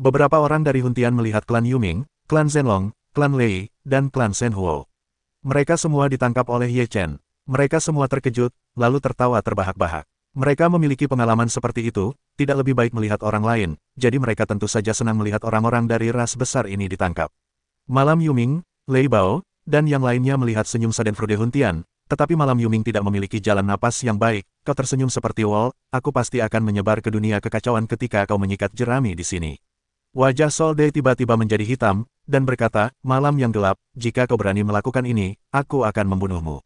Beberapa orang dari Huntian melihat klan Yuming, klan Zhenlong, klan Lei, dan klan Shenhuo. Mereka semua ditangkap oleh Ye Chen. Mereka semua terkejut, lalu tertawa terbahak-bahak. Mereka memiliki pengalaman seperti itu, tidak lebih baik melihat orang lain, jadi mereka tentu saja senang melihat orang-orang dari ras besar ini ditangkap. Malam Yuming, Lei Bao, dan yang lainnya melihat senyum Schadenfreude Huntian, tetapi Malam Yuming tidak memiliki jalan napas yang baik. Kau tersenyum seperti Wall, aku pasti akan menyebar ke dunia kekacauan ketika kau menyikat jerami di sini. Wajah Solde tiba-tiba menjadi hitam, dan berkata, malam yang gelap, jika kau berani melakukan ini, aku akan membunuhmu.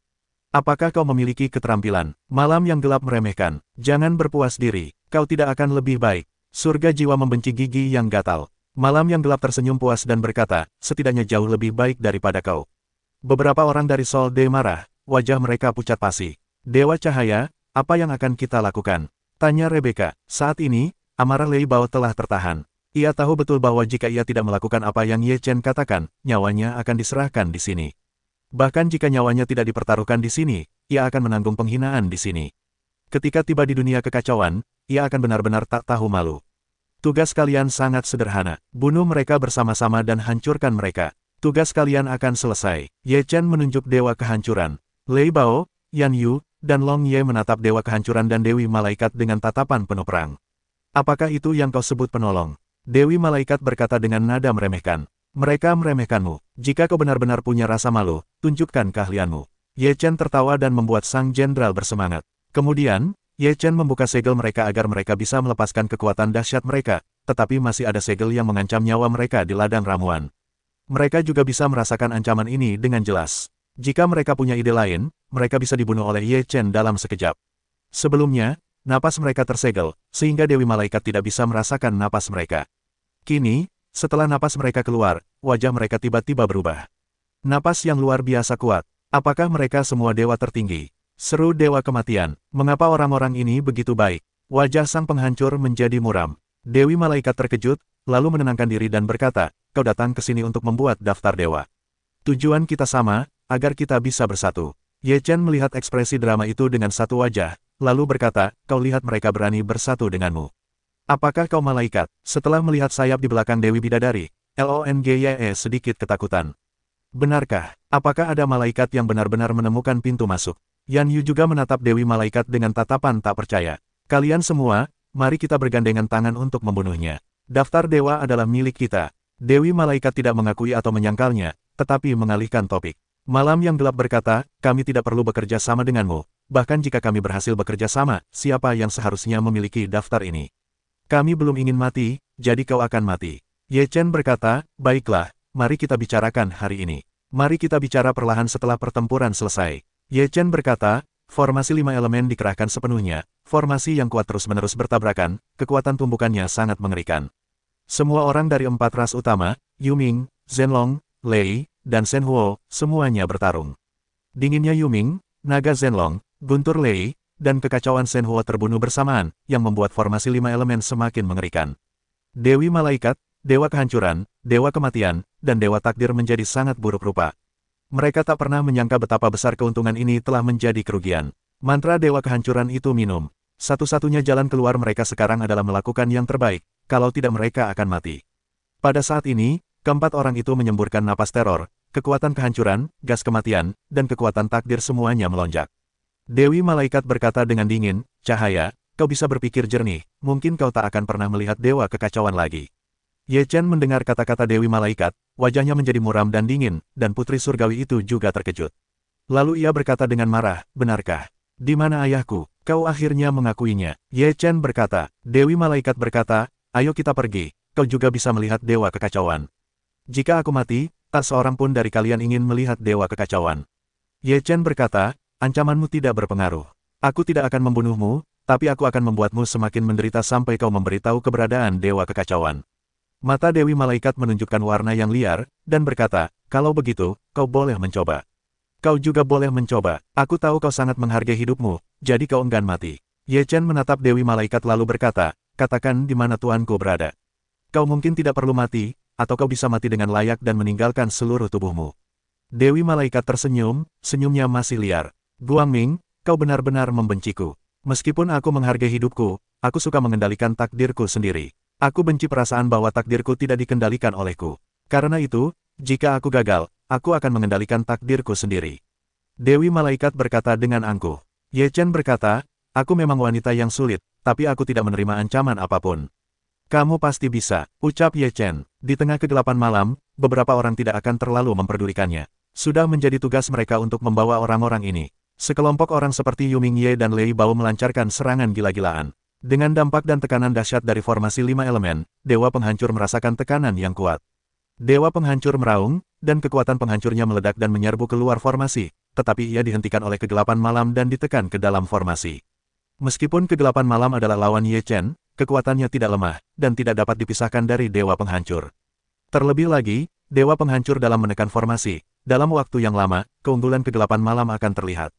Apakah kau memiliki keterampilan? Malam yang gelap meremehkan. Jangan berpuas diri, kau tidak akan lebih baik. Surga jiwa membenci gigi yang gatal. Malam yang gelap tersenyum puas dan berkata, setidaknya jauh lebih baik daripada kau. Beberapa orang dari Solde marah, wajah mereka pucat pasi. Dewa Cahaya, apa yang akan kita lakukan? Tanya Rebecca. Saat ini, amarah Lei Bao telah tertahan. Ia tahu betul bahwa jika ia tidak melakukan apa yang Ye Chen katakan, nyawanya akan diserahkan di sini. Bahkan jika nyawanya tidak dipertaruhkan di sini, ia akan menanggung penghinaan di sini. Ketika tiba di dunia kekacauan, ia akan benar-benar tak tahu malu. Tugas kalian sangat sederhana, bunuh mereka bersama-sama dan hancurkan mereka. Tugas kalian akan selesai. Ye Chen menunjuk Dewa Kehancuran. Lei Bao, Yan Yu, dan Long Ye menatap Dewa Kehancuran dan Dewi Malaikat dengan tatapan penuh perang. Apakah itu yang kau sebut penolong? Dewi Malaikat berkata dengan nada meremehkan. Mereka meremehkanmu. Jika kau benar-benar punya rasa malu, tunjukkan keahlianmu. Ye Chen tertawa dan membuat sang jenderal bersemangat. Kemudian, Ye Chen membuka segel mereka agar mereka bisa melepaskan kekuatan dahsyat mereka, tetapi masih ada segel yang mengancam nyawa mereka di ladang ramuan. Mereka juga bisa merasakan ancaman ini dengan jelas. Jika mereka punya ide lain, mereka bisa dibunuh oleh Ye Chen dalam sekejap. Sebelumnya, napas mereka tersegel, sehingga Dewi Malaikat tidak bisa merasakan napas mereka. Kini, setelah napas mereka keluar, wajah mereka tiba-tiba berubah. Napas yang luar biasa kuat. Apakah mereka semua dewa tertinggi? Seru Dewa Kematian. Mengapa orang-orang ini begitu baik? Wajah sang penghancur menjadi muram. Dewi Malaikat terkejut, lalu menenangkan diri dan berkata, kau datang ke sini untuk membuat daftar dewa. Tujuan kita sama, agar kita bisa bersatu. Ye Chen melihat ekspresi drama itu dengan satu wajah, lalu berkata, kau lihat mereka berani bersatu denganmu. Apakah kau malaikat? Setelah melihat sayap di belakang Dewi Bidadari, Longye sedikit ketakutan. Benarkah? Apakah ada malaikat yang benar-benar menemukan pintu masuk? Yan Yu juga menatap Dewi Malaikat dengan tatapan tak percaya. Kalian semua, mari kita bergandengan tangan untuk membunuhnya. Daftar dewa adalah milik kita. Dewi Malaikat tidak mengakui atau menyangkalnya, tetapi mengalihkan topik. Malam yang gelap berkata, kami tidak perlu bekerja sama denganmu. Bahkan jika kami berhasil bekerja sama, siapa yang seharusnya memiliki daftar ini? Kami belum ingin mati, jadi kau akan mati. Ye Chen berkata, baiklah, mari kita bicarakan hari ini. Mari kita bicara perlahan setelah pertempuran selesai. Ye Chen berkata, formasi 5 elemen dikerahkan sepenuhnya, formasi yang kuat terus-menerus bertabrakan, kekuatan tumbukannya sangat mengerikan. Semua orang dari 4 ras utama, Yuming, Zhenlong, Lei, dan Shenhuo, semuanya bertarung. Dinginnya Yuming, naga Zhenlong, guntur Lei, dan kekacauan Shenhuo terbunuh bersamaan, yang membuat formasi 5 elemen semakin mengerikan. Dewi Malaikat, Dewa Kehancuran, Dewa Kematian, dan Dewa Takdir menjadi sangat buruk rupa. Mereka tak pernah menyangka betapa besar keuntungan ini telah menjadi kerugian. Mantra Dewa Kehancuran itu minum. Satu-satunya jalan keluar mereka sekarang adalah melakukan yang terbaik, kalau tidak mereka akan mati. Pada saat ini, keempat orang itu menyemburkan napas teror, kekuatan kehancuran, gas kematian, dan kekuatan takdir semuanya melonjak. Dewi Malaikat berkata dengan dingin, Cahaya, kau bisa berpikir jernih, mungkin kau tak akan pernah melihat dewa kekacauan lagi. Ye Chen mendengar kata-kata Dewi Malaikat, wajahnya menjadi muram dan dingin, dan putri surgawi itu juga terkejut. Lalu ia berkata dengan marah, benarkah? Di mana ayahku? Kau akhirnya mengakuinya. Ye Chen berkata, Dewi Malaikat berkata, ayo kita pergi, kau juga bisa melihat dewa kekacauan. Jika aku mati, tak seorang pun dari kalian ingin melihat dewa kekacauan. Ye Chen berkata, ancamanmu tidak berpengaruh. Aku tidak akan membunuhmu, tapi aku akan membuatmu semakin menderita sampai kau memberitahu keberadaan dewa kekacauan. Mata Dewi Malaikat menunjukkan warna yang liar, dan berkata, kalau begitu, kau boleh mencoba. Kau juga boleh mencoba. Aku tahu kau sangat menghargai hidupmu, jadi kau enggan mati. Ye Chen menatap Dewi Malaikat lalu berkata, katakan di mana tuanku berada. Kau mungkin tidak perlu mati, atau kau bisa mati dengan layak dan meninggalkan seluruh tubuhmu. Dewi Malaikat tersenyum, senyumnya masih liar. Guangming, kau benar-benar membenciku. Meskipun aku menghargai hidupku, aku suka mengendalikan takdirku sendiri. Aku benci perasaan bahwa takdirku tidak dikendalikan olehku. Karena itu, jika aku gagal, aku akan mengendalikan takdirku sendiri. Dewi Malaikat berkata dengan angkuh. Ye Chen berkata, aku memang wanita yang sulit, tapi aku tidak menerima ancaman apapun. Kamu pasti bisa, ucap Ye Chen. Di tengah kegelapan malam, beberapa orang tidak akan terlalu memperdulikannya. Sudah menjadi tugas mereka untuk membawa orang-orang ini. Sekelompok orang seperti Yu Mingye dan Lei Bao melancarkan serangan gila-gilaan. Dengan dampak dan tekanan dahsyat dari formasi 5 elemen, Dewa Penghancur merasakan tekanan yang kuat. Dewa Penghancur meraung, dan kekuatan penghancurnya meledak dan menyerbu keluar formasi, tetapi ia dihentikan oleh kegelapan malam dan ditekan ke dalam formasi. Meskipun kegelapan malam adalah lawan Ye Chen, kekuatannya tidak lemah, dan tidak dapat dipisahkan dari Dewa Penghancur. Terlebih lagi, Dewa Penghancur dalam menekan formasi, dalam waktu yang lama, keunggulan kegelapan malam akan terlihat.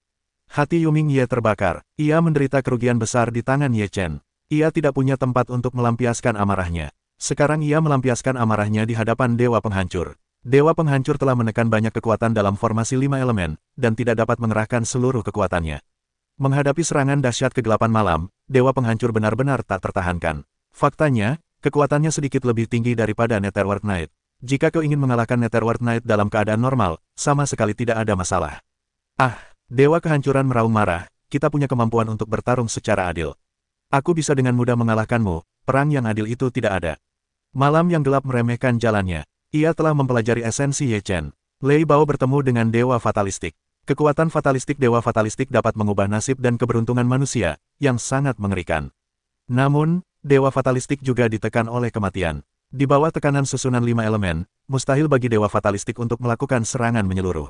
Hati Yu Mingye terbakar, ia menderita kerugian besar di tangan Ye Chen. Ia tidak punya tempat untuk melampiaskan amarahnya. Sekarang ia melampiaskan amarahnya di hadapan Dewa Penghancur. Dewa Penghancur telah menekan banyak kekuatan dalam formasi 5 elemen, dan tidak dapat mengerahkan seluruh kekuatannya. Menghadapi serangan dahsyat kegelapan malam, Dewa Penghancur benar-benar tak tertahankan. Faktanya, kekuatannya sedikit lebih tinggi daripada Netherworld Knight. Jika kau ingin mengalahkan Netherworld Knight dalam keadaan normal, sama sekali tidak ada masalah. Ah! Dewa Kehancuran meraung marah, kita punya kemampuan untuk bertarung secara adil. Aku bisa dengan mudah mengalahkanmu, perang yang adil itu tidak ada. Malam yang gelap meremehkan jalannya. Ia telah mempelajari esensi Ye Chen. Lei Bao bertemu dengan Dewa Fatalistik. Kekuatan fatalistik Dewa Fatalistik dapat mengubah nasib dan keberuntungan manusia, yang sangat mengerikan. Namun, Dewa Fatalistik juga ditekan oleh kematian. Di bawah tekanan susunan 5 elemen, mustahil bagi Dewa Fatalistik untuk melakukan serangan menyeluruh.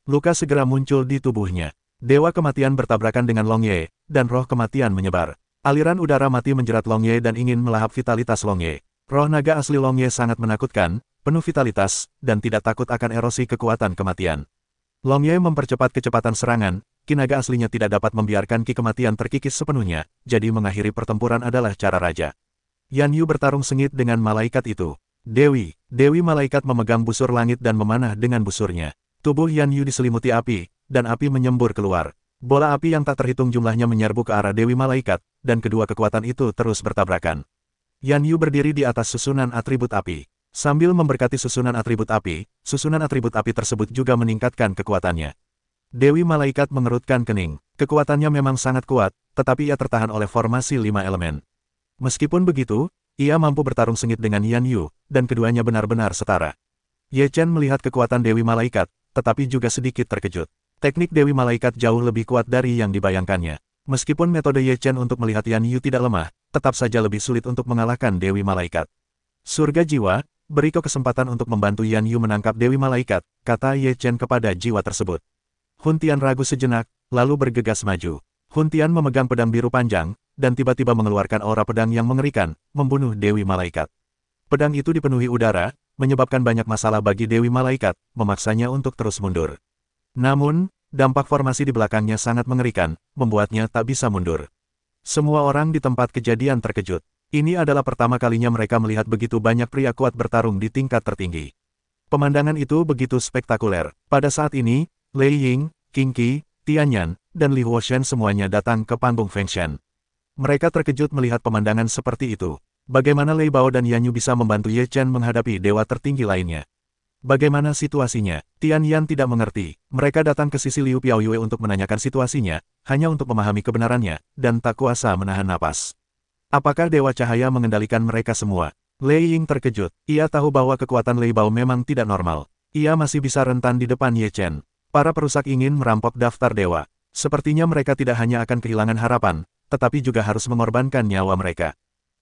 Luka segera muncul di tubuhnya. Dewa Kematian bertabrakan dengan Long Ye, dan roh kematian menyebar. Aliran udara mati menjerat Long Ye dan ingin melahap vitalitas Long Ye. Roh naga asli Long Ye sangat menakutkan, penuh vitalitas, dan tidak takut akan erosi kekuatan kematian. Long Ye mempercepat kecepatan serangan, ki naga aslinya tidak dapat membiarkan ki kematian terkikis sepenuhnya, jadi mengakhiri pertempuran adalah cara raja. Yan Yu bertarung sengit dengan malaikat itu. Dewi Malaikat memegang busur langit dan memanah dengan busurnya. Tubuh Yan Yu diselimuti api, dan api menyembur keluar. Bola api yang tak terhitung jumlahnya menyerbu ke arah Dewi Malaikat, dan kedua kekuatan itu terus bertabrakan. Yan Yu berdiri di atas susunan atribut api. Sambil memberkati susunan atribut api tersebut juga meningkatkan kekuatannya. Dewi Malaikat mengerutkan kening. Kekuatannya memang sangat kuat, tetapi ia tertahan oleh formasi 5 elemen. Meskipun begitu, ia mampu bertarung sengit dengan Yan Yu, dan keduanya benar-benar setara. Ye Chen melihat kekuatan Dewi Malaikat, tetapi juga sedikit terkejut. Teknik Dewi Malaikat jauh lebih kuat dari yang dibayangkannya. Meskipun metode Ye Chen untuk melihat Yan Yu tidak lemah, tetap saja lebih sulit untuk mengalahkan Dewi Malaikat. Surga jiwa, beri kau kesempatan untuk membantu Yan Yu menangkap Dewi Malaikat, kata Ye Chen kepada jiwa tersebut. Hun Tian ragu sejenak, lalu bergegas maju. Hun Tian memegang pedang biru panjang, dan tiba-tiba mengeluarkan aura pedang yang mengerikan, membunuh Dewi Malaikat. Pedang itu dipenuhi udara, menyebabkan banyak masalah bagi Dewi Malaikat, memaksanya untuk terus mundur. Namun, dampak formasi di belakangnya sangat mengerikan, membuatnya tak bisa mundur. Semua orang di tempat kejadian terkejut. Ini adalah pertama kalinya mereka melihat begitu banyak pria kuat bertarung di tingkat tertinggi. Pemandangan itu begitu spektakuler. Pada saat ini, Lei Ying, Qing Qi, Tian Yan, dan Li Huoshen semuanya datang ke panggung Fengshen. Mereka terkejut melihat pemandangan seperti itu. Bagaimana Lei Bao dan Yan Yu bisa membantu Ye Chen menghadapi dewa tertinggi lainnya? Bagaimana situasinya? Tian Yan tidak mengerti. Mereka datang ke sisi Liu Piaoyue untuk menanyakan situasinya, hanya untuk memahami kebenarannya, dan tak kuasa menahan napas. Apakah Dewa Cahaya mengendalikan mereka semua? Lei Ying terkejut. Ia tahu bahwa kekuatan Lei Bao memang tidak normal. Ia masih bisa rentan di depan Ye Chen. Para perusak ingin merampok daftar dewa. Sepertinya mereka tidak hanya akan kehilangan harapan, tetapi juga harus mengorbankan nyawa mereka.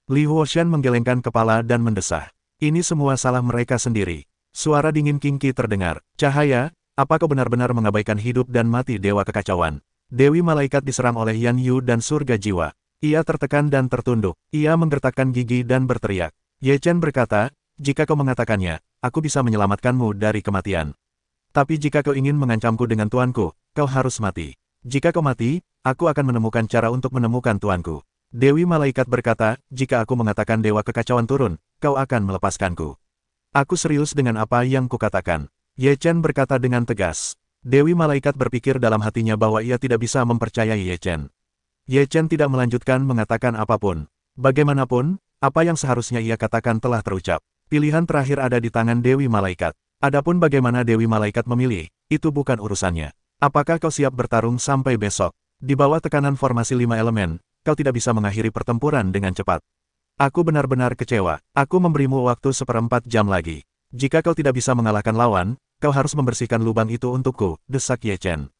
Li Huoshen menggelengkan kepala dan mendesah. Ini semua salah mereka sendiri. Suara dingin Qing Qi terdengar. Cahaya, apa kau benar-benar mengabaikan hidup dan mati dewa kekacauan? Dewi Malaikat diserang oleh Yan Yu dan surga jiwa. Ia tertekan dan tertunduk. Ia menggertakkan gigi dan berteriak. Ye Chen berkata, jika kau mengatakannya, aku bisa menyelamatkanmu dari kematian. Tapi jika kau ingin mengancamku dengan tuanku, kau harus mati. Jika kau mati, aku akan menemukan cara untuk menemukan tuanku. Dewi Malaikat berkata, jika aku mengatakan dewa kekacauan turun, kau akan melepaskanku. Aku serius dengan apa yang kukatakan. Ye Chen berkata dengan tegas. Dewi Malaikat berpikir dalam hatinya bahwa ia tidak bisa mempercayai Ye Chen. Ye Chen tidak melanjutkan mengatakan apapun. Bagaimanapun, apa yang seharusnya ia katakan telah terucap. Pilihan terakhir ada di tangan Dewi Malaikat. Adapun bagaimana Dewi Malaikat memilih, itu bukan urusannya. Apakah kau siap bertarung sampai besok? Di bawah tekanan formasi 5 elemen, kau tidak bisa mengakhiri pertempuran dengan cepat. Aku benar-benar kecewa. Aku memberimu waktu 1/4 jam lagi. Jika kau tidak bisa mengalahkan lawan, kau harus membersihkan lubang itu untukku, desak Ye Chen.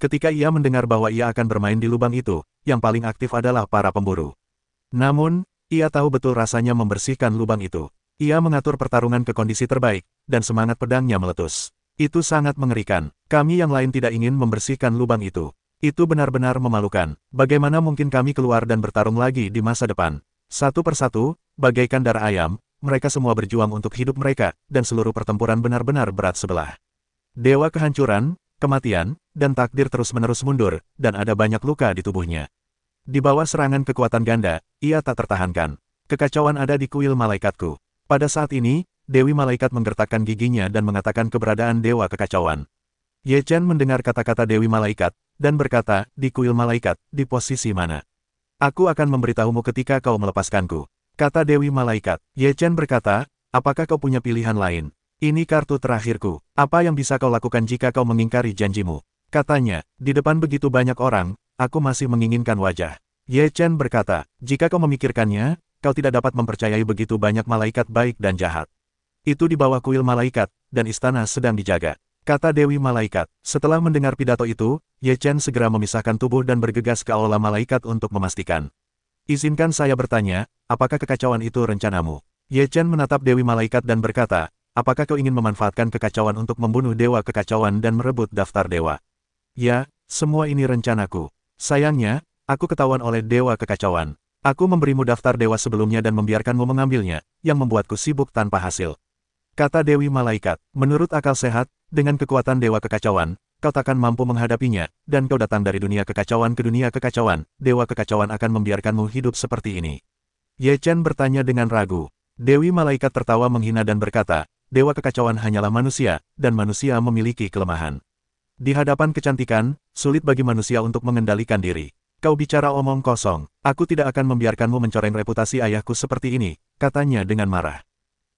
Ketika ia mendengar bahwa ia akan bermain di lubang itu, yang paling aktif adalah para pemburu. Namun, ia tahu betul rasanya membersihkan lubang itu. Ia mengatur pertarungan ke kondisi terbaik, dan semangat pedangnya meletus. Itu sangat mengerikan. Kami yang lain tidak ingin membersihkan lubang itu. Itu benar-benar memalukan. Bagaimana mungkin kami keluar dan bertarung lagi di masa depan? Satu persatu, bagaikan darah ayam, mereka semua berjuang untuk hidup mereka, dan seluruh pertempuran benar-benar berat sebelah. Dewa kehancuran, kematian, dan takdir terus-menerus mundur, dan ada banyak luka di tubuhnya. Di bawah serangan kekuatan ganda, ia tak tertahankan. Kekacauan ada di kuil malaikatku. Pada saat ini, Dewi Malaikat menggertakkan giginya dan mengatakan keberadaan Dewa Kekacauan. Ye Chen mendengar kata-kata Dewi Malaikat, dan berkata, di kuil malaikat, di posisi mana? Aku akan memberitahumu ketika kau melepaskanku. Kata Dewi Malaikat. Ye Chen berkata, apakah kau punya pilihan lain? Ini kartu terakhirku. Apa yang bisa kau lakukan jika kau mengingkari janjimu? Katanya, di depan begitu banyak orang, aku masih menginginkan wajah. Ye Chen berkata, jika kau memikirkannya, kau tidak dapat mempercayai begitu banyak malaikat baik dan jahat. Itu di bawah kuil malaikat, dan istana sedang dijaga. Kata Dewi Malaikat. Setelah mendengar pidato itu, Ye Chen segera memisahkan tubuh dan bergegas ke aula malaikat untuk memastikan. Izinkan saya bertanya, apakah kekacauan itu rencanamu? Ye Chen menatap Dewi Malaikat dan berkata, apakah kau ingin memanfaatkan kekacauan untuk membunuh Dewa Kekacauan dan merebut daftar dewa? Ya, semua ini rencanaku. Sayangnya, aku ketahuan oleh Dewa Kekacauan. Aku memberimu daftar dewa sebelumnya dan membiarkanmu mengambilnya, yang membuatku sibuk tanpa hasil. Kata Dewi Malaikat, menurut akal sehat, dengan kekuatan Dewa Kekacauan, kau takkan mampu menghadapinya, dan kau datang dari dunia kekacauan ke dunia kekacauan, Dewa Kekacauan akan membiarkanmu hidup seperti ini. Ye Chen bertanya dengan ragu. Dewi Malaikat tertawa menghina dan berkata, Dewa Kekacauan hanyalah manusia, dan manusia memiliki kelemahan. Di hadapan kecantikan, sulit bagi manusia untuk mengendalikan diri. Kau bicara omong kosong, aku tidak akan membiarkanmu mencoreng reputasi ayahku seperti ini, katanya dengan marah.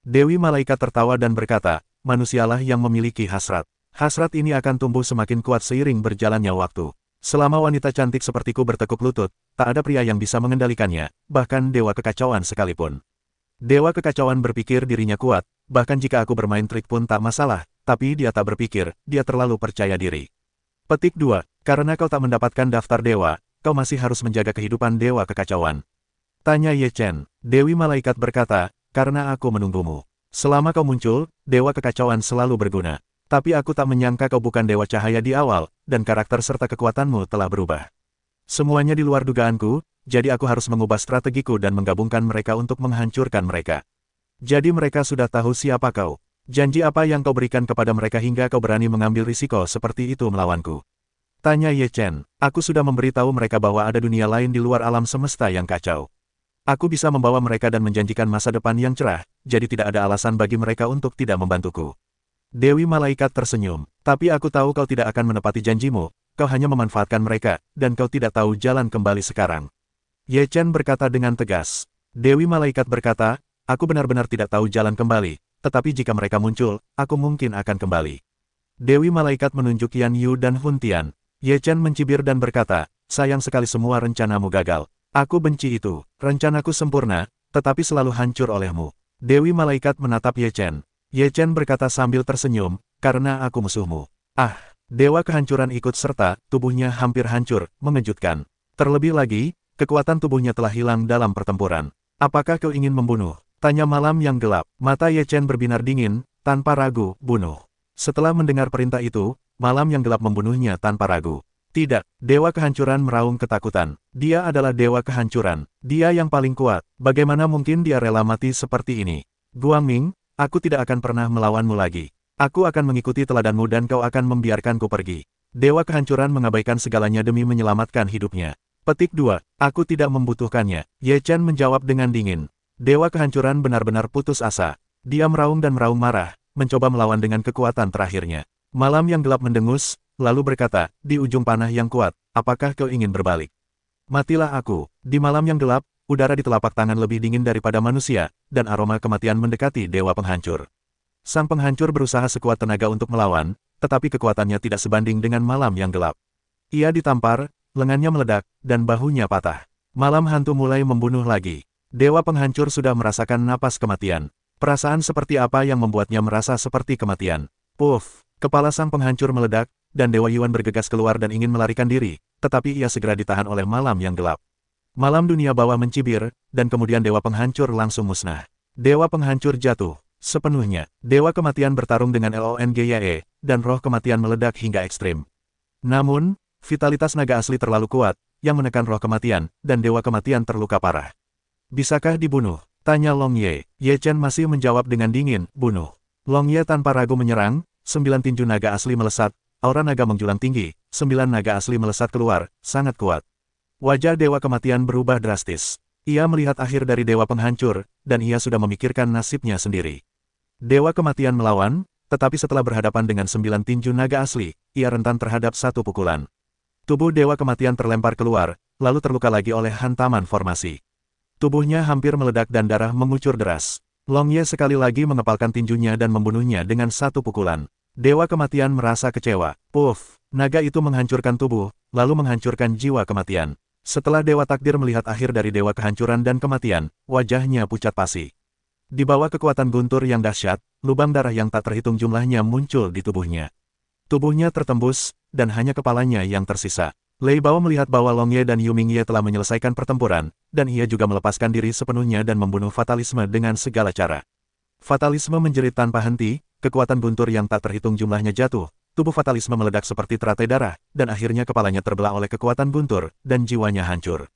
Dewi Malaikat tertawa dan berkata, manusialah yang memiliki hasrat. Hasrat ini akan tumbuh semakin kuat seiring berjalannya waktu. Selama wanita cantik sepertiku bertekuk lutut, tak ada pria yang bisa mengendalikannya, bahkan Dewa Kekacauan sekalipun. Dewa Kekacauan berpikir dirinya kuat, bahkan jika aku bermain trik pun tak masalah, tapi dia tak berpikir, dia terlalu percaya diri. Petik 2. Karena kau tak mendapatkan daftar dewa, kau masih harus menjaga kehidupan Dewa Kekacauan. Tanya Ye Chen. Dewi Malaikat berkata, karena aku menunggumu. Selama kau muncul, Dewa Kekacauan selalu berguna. Tapi aku tak menyangka kau bukan Dewa Cahaya di awal, dan karakter serta kekuatanmu telah berubah. Semuanya di luar dugaanku, jadi aku harus mengubah strategiku dan menggabungkan mereka untuk menghancurkan mereka. Jadi mereka sudah tahu siapa kau. Janji apa yang kau berikan kepada mereka hingga kau berani mengambil risiko seperti itu melawanku? Tanya Ye Chen. Aku sudah memberitahu mereka bahwa ada dunia lain di luar alam semesta yang kacau. Aku bisa membawa mereka dan menjanjikan masa depan yang cerah, jadi tidak ada alasan bagi mereka untuk tidak membantuku. Dewi Malaikat tersenyum. Tapi aku tahu kau tidak akan menepati janjimu, kau hanya memanfaatkan mereka, dan kau tidak tahu jalan kembali sekarang. Ye Chen berkata dengan tegas. Dewi Malaikat berkata, aku benar-benar tidak tahu jalan kembali, tetapi jika mereka muncul, aku mungkin akan kembali. Dewi Malaikat menunjuk Yan Yu dan Hun Tian. Ye Chen mencibir dan berkata, sayang sekali semua rencanamu gagal. Aku benci itu, rencanaku sempurna, tetapi selalu hancur olehmu. Dewi Malaikat menatap Ye Chen. Ye Chen berkata sambil tersenyum, karena aku musuhmu. Ah, Dewa Kehancuran ikut serta, tubuhnya hampir hancur, mengejutkan. Terlebih lagi, kekuatan tubuhnya telah hilang dalam pertempuran. Apakah kau ingin membunuh? Tanya Malam yang Gelap. Mata Ye Chen berbinar dingin, tanpa ragu, bunuh. Setelah mendengar perintah itu, Malam yang Gelap membunuhnya tanpa ragu. Tidak, Dewa Kehancuran meraung ketakutan. Dia adalah Dewa Kehancuran. Dia yang paling kuat. Bagaimana mungkin dia rela mati seperti ini? Guangming, aku tidak akan pernah melawanmu lagi. Aku akan mengikuti teladanmu dan kau akan membiarkanku pergi. Dewa Kehancuran mengabaikan segalanya demi menyelamatkan hidupnya. Petik 2. Aku tidak membutuhkannya. Ye Chen menjawab dengan dingin. Dewa Kehancuran benar-benar putus asa. Dia meraung dan meraung marah, mencoba melawan dengan kekuatan terakhirnya. Malam yang Gelap mendengus, lalu berkata, di ujung panah yang kuat, apakah kau ingin berbalik? Matilah aku. Di Malam yang Gelap, udara di telapak tangan lebih dingin daripada manusia, dan aroma kematian mendekati Dewa Penghancur. Sang penghancur berusaha sekuat tenaga untuk melawan, tetapi kekuatannya tidak sebanding dengan malam yang gelap. Ia ditampar, lengannya meledak, dan bahunya patah. Malam hantu mulai membunuh lagi. Dewa Penghancur sudah merasakan napas kematian. Perasaan seperti apa yang membuatnya merasa seperti kematian? Puff! Kepala sang penghancur meledak, dan Dewa Yuan bergegas keluar dan ingin melarikan diri, tetapi ia segera ditahan oleh malam yang gelap. Malam dunia bawah mencibir, dan kemudian Dewa Penghancur langsung musnah. Dewa Penghancur jatuh. Sepenuhnya, Dewa Kematian bertarung dengan Longye, dan roh kematian meledak hingga ekstrim. Namun, vitalitas naga asli terlalu kuat, yang menekan roh kematian, dan Dewa Kematian terluka parah. Bisakah dibunuh? Tanya Longye. Ye Chen masih menjawab dengan dingin, bunuh. Longye tanpa ragu menyerang, 9 tinju naga asli melesat, aura naga menjulang tinggi, 9 naga asli melesat keluar, sangat kuat. Wajah Dewa Kematian berubah drastis. Ia melihat akhir dari Dewa Penghancur, dan ia sudah memikirkan nasibnya sendiri. Dewa Kematian melawan, tetapi setelah berhadapan dengan 9 tinju naga asli, ia rentan terhadap satu pukulan. Tubuh Dewa Kematian terlempar keluar, lalu terluka lagi oleh hantaman formasi. Tubuhnya hampir meledak dan darah mengucur deras. Longye sekali lagi mengepalkan tinjunya dan membunuhnya dengan satu pukulan. Dewa Kematian merasa kecewa. Puff! Naga itu menghancurkan tubuh, lalu menghancurkan jiwa kematian. Setelah Dewa Takdir melihat akhir dari Dewa Kehancuran dan Kematian, wajahnya pucat pasi. Di bawah kekuatan guntur yang dahsyat, lubang darah yang tak terhitung jumlahnya muncul di tubuhnya. Tubuhnya tertembus, dan hanya kepalanya yang tersisa. Lei Bao melihat bahwa Longye dan Yu Mingye telah menyelesaikan pertempuran, dan ia juga melepaskan diri sepenuhnya dan membunuh fatalisme dengan segala cara. Fatalisme menjerit tanpa henti, kekuatan guntur yang tak terhitung jumlahnya jatuh, tubuh fatalisme meledak seperti teratai darah, dan akhirnya kepalanya terbelah oleh kekuatan guntur, dan jiwanya hancur.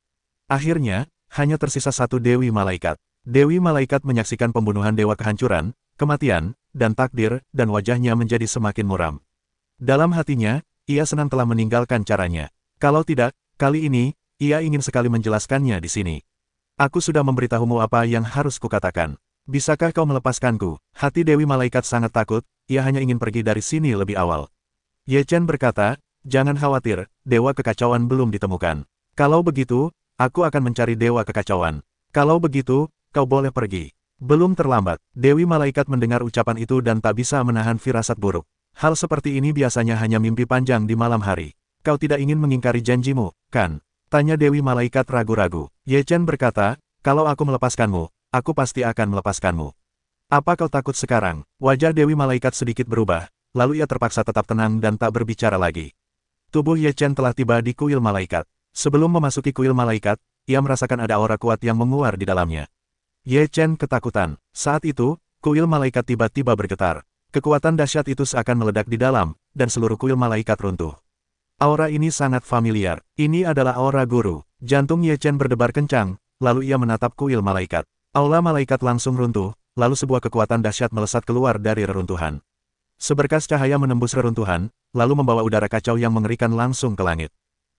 Akhirnya, hanya tersisa satu Dewi Malaikat. Dewi Malaikat menyaksikan pembunuhan Dewa Kehancuran, Kematian, dan Takdir, dan wajahnya menjadi semakin muram. Dalam hatinya, ia senang telah meninggalkan caranya. Kalau tidak, kali ini, ia ingin sekali menjelaskannya di sini. Aku sudah memberitahumu apa yang harus kukatakan. Bisakah kau melepaskanku? Hati Dewi Malaikat sangat takut, ia hanya ingin pergi dari sini lebih awal. Ye Chen berkata, jangan khawatir, Dewa Kekacauan belum ditemukan. Kalau begitu, aku akan mencari Dewa Kekacauan. Kalau begitu, kau boleh pergi. Belum terlambat. Dewi Malaikat mendengar ucapan itu dan tak bisa menahan firasat buruk. Hal seperti ini biasanya hanya mimpi panjang di malam hari. Kau tidak ingin mengingkari janjimu, kan? Tanya Dewi Malaikat ragu-ragu. Ye Chen berkata, kalau aku melepaskanmu, aku pasti akan melepaskanmu. Apa kau takut sekarang? Wajah Dewi Malaikat sedikit berubah, lalu ia terpaksa tetap tenang dan tak berbicara lagi. Tubuh Ye Chen telah tiba di kuil malaikat. Sebelum memasuki kuil malaikat, ia merasakan ada aura kuat yang menguar di dalamnya. Ye Chen ketakutan. Saat itu, kuil malaikat tiba-tiba bergetar. Kekuatan dahsyat itu seakan meledak di dalam, dan seluruh kuil malaikat runtuh. Aura ini sangat familiar. Ini adalah aura guru. Jantung Ye Chen berdebar kencang, lalu ia menatap kuil malaikat. Aula malaikat langsung runtuh, lalu sebuah kekuatan dahsyat melesat keluar dari reruntuhan. Seberkas cahaya menembus reruntuhan, lalu membawa udara kacau yang mengerikan langsung ke langit.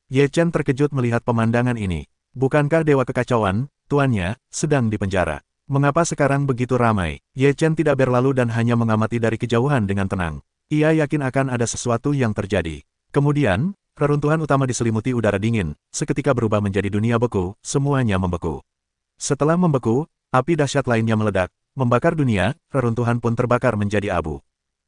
Ye Chen terkejut melihat pemandangan ini. Bukankah Dewa Kekacauan, tuannya, sedang dipenjara? Mengapa sekarang begitu ramai? Ye Chen tidak berlalu dan hanya mengamati dari kejauhan dengan tenang. Ia yakin akan ada sesuatu yang terjadi. Kemudian, reruntuhan utama diselimuti udara dingin, seketika berubah menjadi dunia beku, semuanya membeku. Setelah membeku, api dahsyat lainnya meledak, membakar dunia, reruntuhan pun terbakar menjadi abu.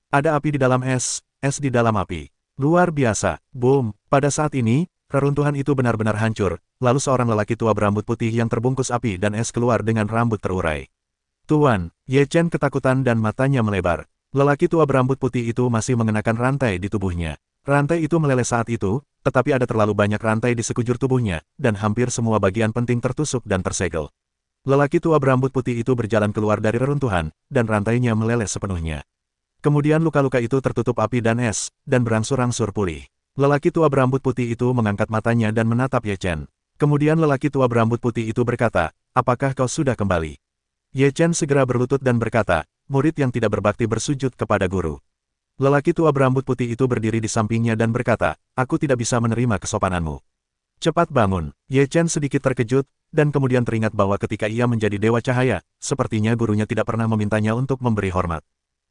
Ada api di dalam es di dalam api. Luar biasa, boom. Pada saat ini, reruntuhan itu benar-benar hancur, lalu seorang lelaki tua berambut putih yang terbungkus api dan es keluar dengan rambut terurai. Tuan, Ye Chen ketakutan dan matanya melebar. Lelaki tua berambut putih itu masih mengenakan rantai di tubuhnya. Rantai itu meleleh saat itu, tetapi ada terlalu banyak rantai di sekujur tubuhnya, dan hampir semua bagian penting tertusuk dan tersegel. Lelaki tua berambut putih itu berjalan keluar dari reruntuhan, dan rantainya meleleh sepenuhnya. Kemudian luka-luka itu tertutup api dan es, dan berangsur-angsur pulih. Lelaki tua berambut putih itu mengangkat matanya dan menatap Ye Chen. Kemudian lelaki tua berambut putih itu berkata, apakah kau sudah kembali? Ye Chen segera berlutut dan berkata, murid yang tidak berbakti bersujud kepada guru. Lelaki tua berambut putih itu berdiri di sampingnya dan berkata, aku tidak bisa menerima kesopananmu. Cepat bangun. Ye Chen sedikit terkejut, dan kemudian teringat bahwa ketika ia menjadi Dewa Cahaya, sepertinya gurunya tidak pernah memintanya untuk memberi hormat.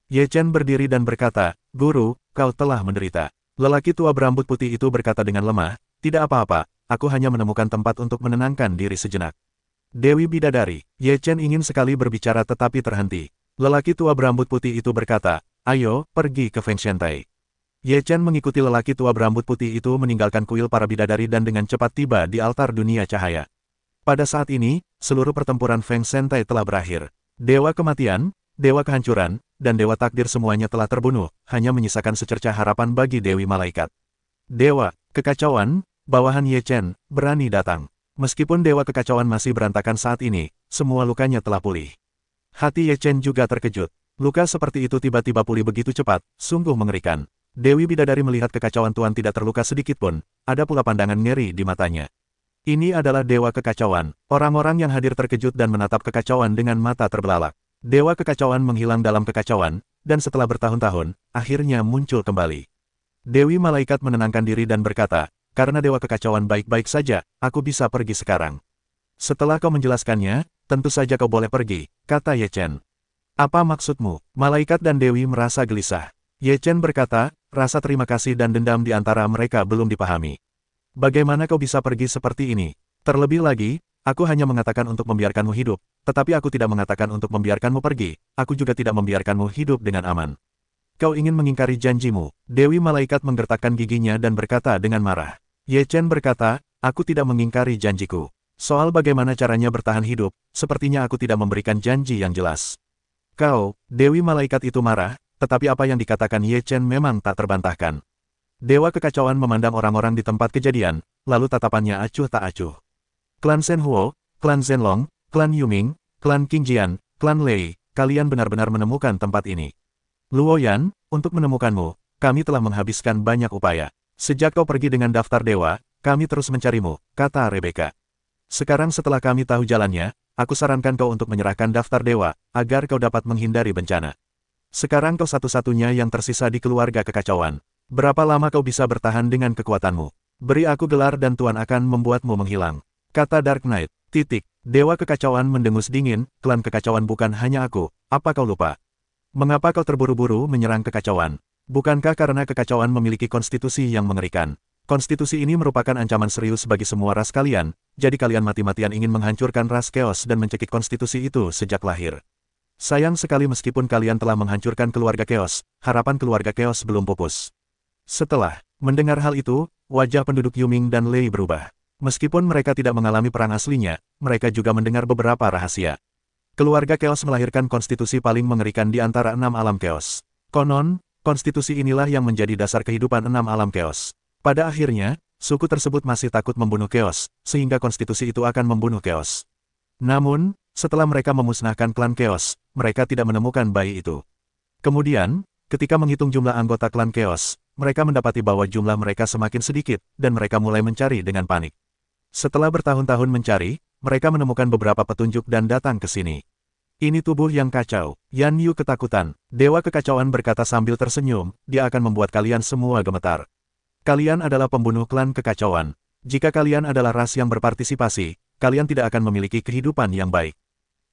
Ye Chen berdiri dan berkata, guru, kau telah menderita. Lelaki tua berambut putih itu berkata dengan lemah, tidak apa-apa, aku hanya menemukan tempat untuk menenangkan diri sejenak. Dewi Bidadari, Ye Chen ingin sekali berbicara tetapi terhenti. Lelaki tua berambut putih itu berkata, ayo, pergi ke Feng Shentai. Ye Chen mengikuti lelaki tua berambut putih itu meninggalkan kuil para bidadari dan dengan cepat tiba di altar dunia cahaya. Pada saat ini, seluruh pertempuran Feng Shentai telah berakhir. Dewa kematian, dewa kehancuran, dan dewa takdir semuanya telah terbunuh, hanya menyisakan secercah harapan bagi Dewi Malaikat. Dewa kekacauan, bawahan Ye Chen, berani datang. Meskipun dewa kekacauan masih berantakan saat ini, semua lukanya telah pulih. Hati Ye Chen juga terkejut. Luka seperti itu tiba-tiba pulih begitu cepat, sungguh mengerikan. Dewi Bidadari melihat kekacauan Tuan tidak terluka sedikitpun, ada pula pandangan ngeri di matanya. Ini adalah dewa kekacauan. Orang-orang yang hadir terkejut dan menatap kekacauan dengan mata terbelalak. Dewa kekacauan menghilang dalam kekacauan, dan setelah bertahun-tahun, akhirnya muncul kembali. Dewi Malaikat menenangkan diri dan berkata, karena dewa kekacauan baik-baik saja, aku bisa pergi sekarang. Setelah kau menjelaskannya, tentu saja kau boleh pergi, kata Ye Chen. Apa maksudmu? Malaikat dan Dewi merasa gelisah. Ye Chen berkata, rasa terima kasih dan dendam di antara mereka belum dipahami. Bagaimana kau bisa pergi seperti ini? Terlebih lagi, aku hanya mengatakan untuk membiarkanmu hidup, tetapi aku tidak mengatakan untuk membiarkanmu pergi, aku juga tidak membiarkanmu hidup dengan aman. Kau ingin mengingkari janjimu. Dewi Malaikat menggertakkan giginya dan berkata dengan marah. Ye Chen berkata, aku tidak mengingkari janjiku. Soal bagaimana caranya bertahan hidup, sepertinya aku tidak memberikan janji yang jelas. Kau, Dewi Malaikat itu marah, tetapi apa yang dikatakan Ye Chen memang tak terbantahkan. Dewa kekacauan memandang orang-orang di tempat kejadian, lalu tatapannya acuh tak acuh. Klan Shen Huo, Klan Zhenlong, Klan Yuming, Klan Qingjian, Klan Lei, kalian benar-benar menemukan tempat ini. Luoyan, untuk menemukanmu, kami telah menghabiskan banyak upaya. Sejak kau pergi dengan daftar dewa, kami terus mencarimu, kata Rebecca. Sekarang setelah kami tahu jalannya, aku sarankan kau untuk menyerahkan daftar dewa, agar kau dapat menghindari bencana. Sekarang kau satu-satunya yang tersisa di keluarga kekacauan. Berapa lama kau bisa bertahan dengan kekuatanmu? Beri aku gelar dan Tuan akan membuatmu menghilang. Kata Dark Knight. Dewa kekacauan mendengus dingin, klan kekacauan bukan hanya aku, apa kau lupa? Mengapa kau terburu-buru menyerang kekacauan? Bukankah karena kekacauan memiliki konstitusi yang mengerikan? Konstitusi ini merupakan ancaman serius bagi semua ras kalian, jadi kalian mati-matian ingin menghancurkan ras Chaos dan mencekik konstitusi itu sejak lahir. Sayang sekali meskipun kalian telah menghancurkan keluarga Chaos, harapan keluarga Chaos belum pupus. Setelah mendengar hal itu, wajah penduduk Yuming dan Lei berubah. Meskipun mereka tidak mengalami perang aslinya, mereka juga mendengar beberapa rahasia. Keluarga Chaos melahirkan konstitusi paling mengerikan di antara 6 alam Chaos. Konon, konstitusi inilah yang menjadi dasar kehidupan 6 alam Chaos. Pada akhirnya, suku tersebut masih takut membunuh Chaos, sehingga konstitusi itu akan membunuh Chaos. Namun, setelah mereka memusnahkan klan Chaos, mereka tidak menemukan bayi itu. Kemudian, ketika menghitung jumlah anggota klan Chaos, mereka mendapati bahwa jumlah mereka semakin sedikit, dan mereka mulai mencari dengan panik. Setelah bertahun-tahun mencari, mereka menemukan beberapa petunjuk dan datang ke sini. Ini tubuh yang kacau. Yan Yu ketakutan. Dewa kekacauan berkata sambil tersenyum, dia akan membuat kalian semua gemetar. Kalian adalah pembunuh klan kekacauan. Jika kalian adalah ras yang berpartisipasi, kalian tidak akan memiliki kehidupan yang baik.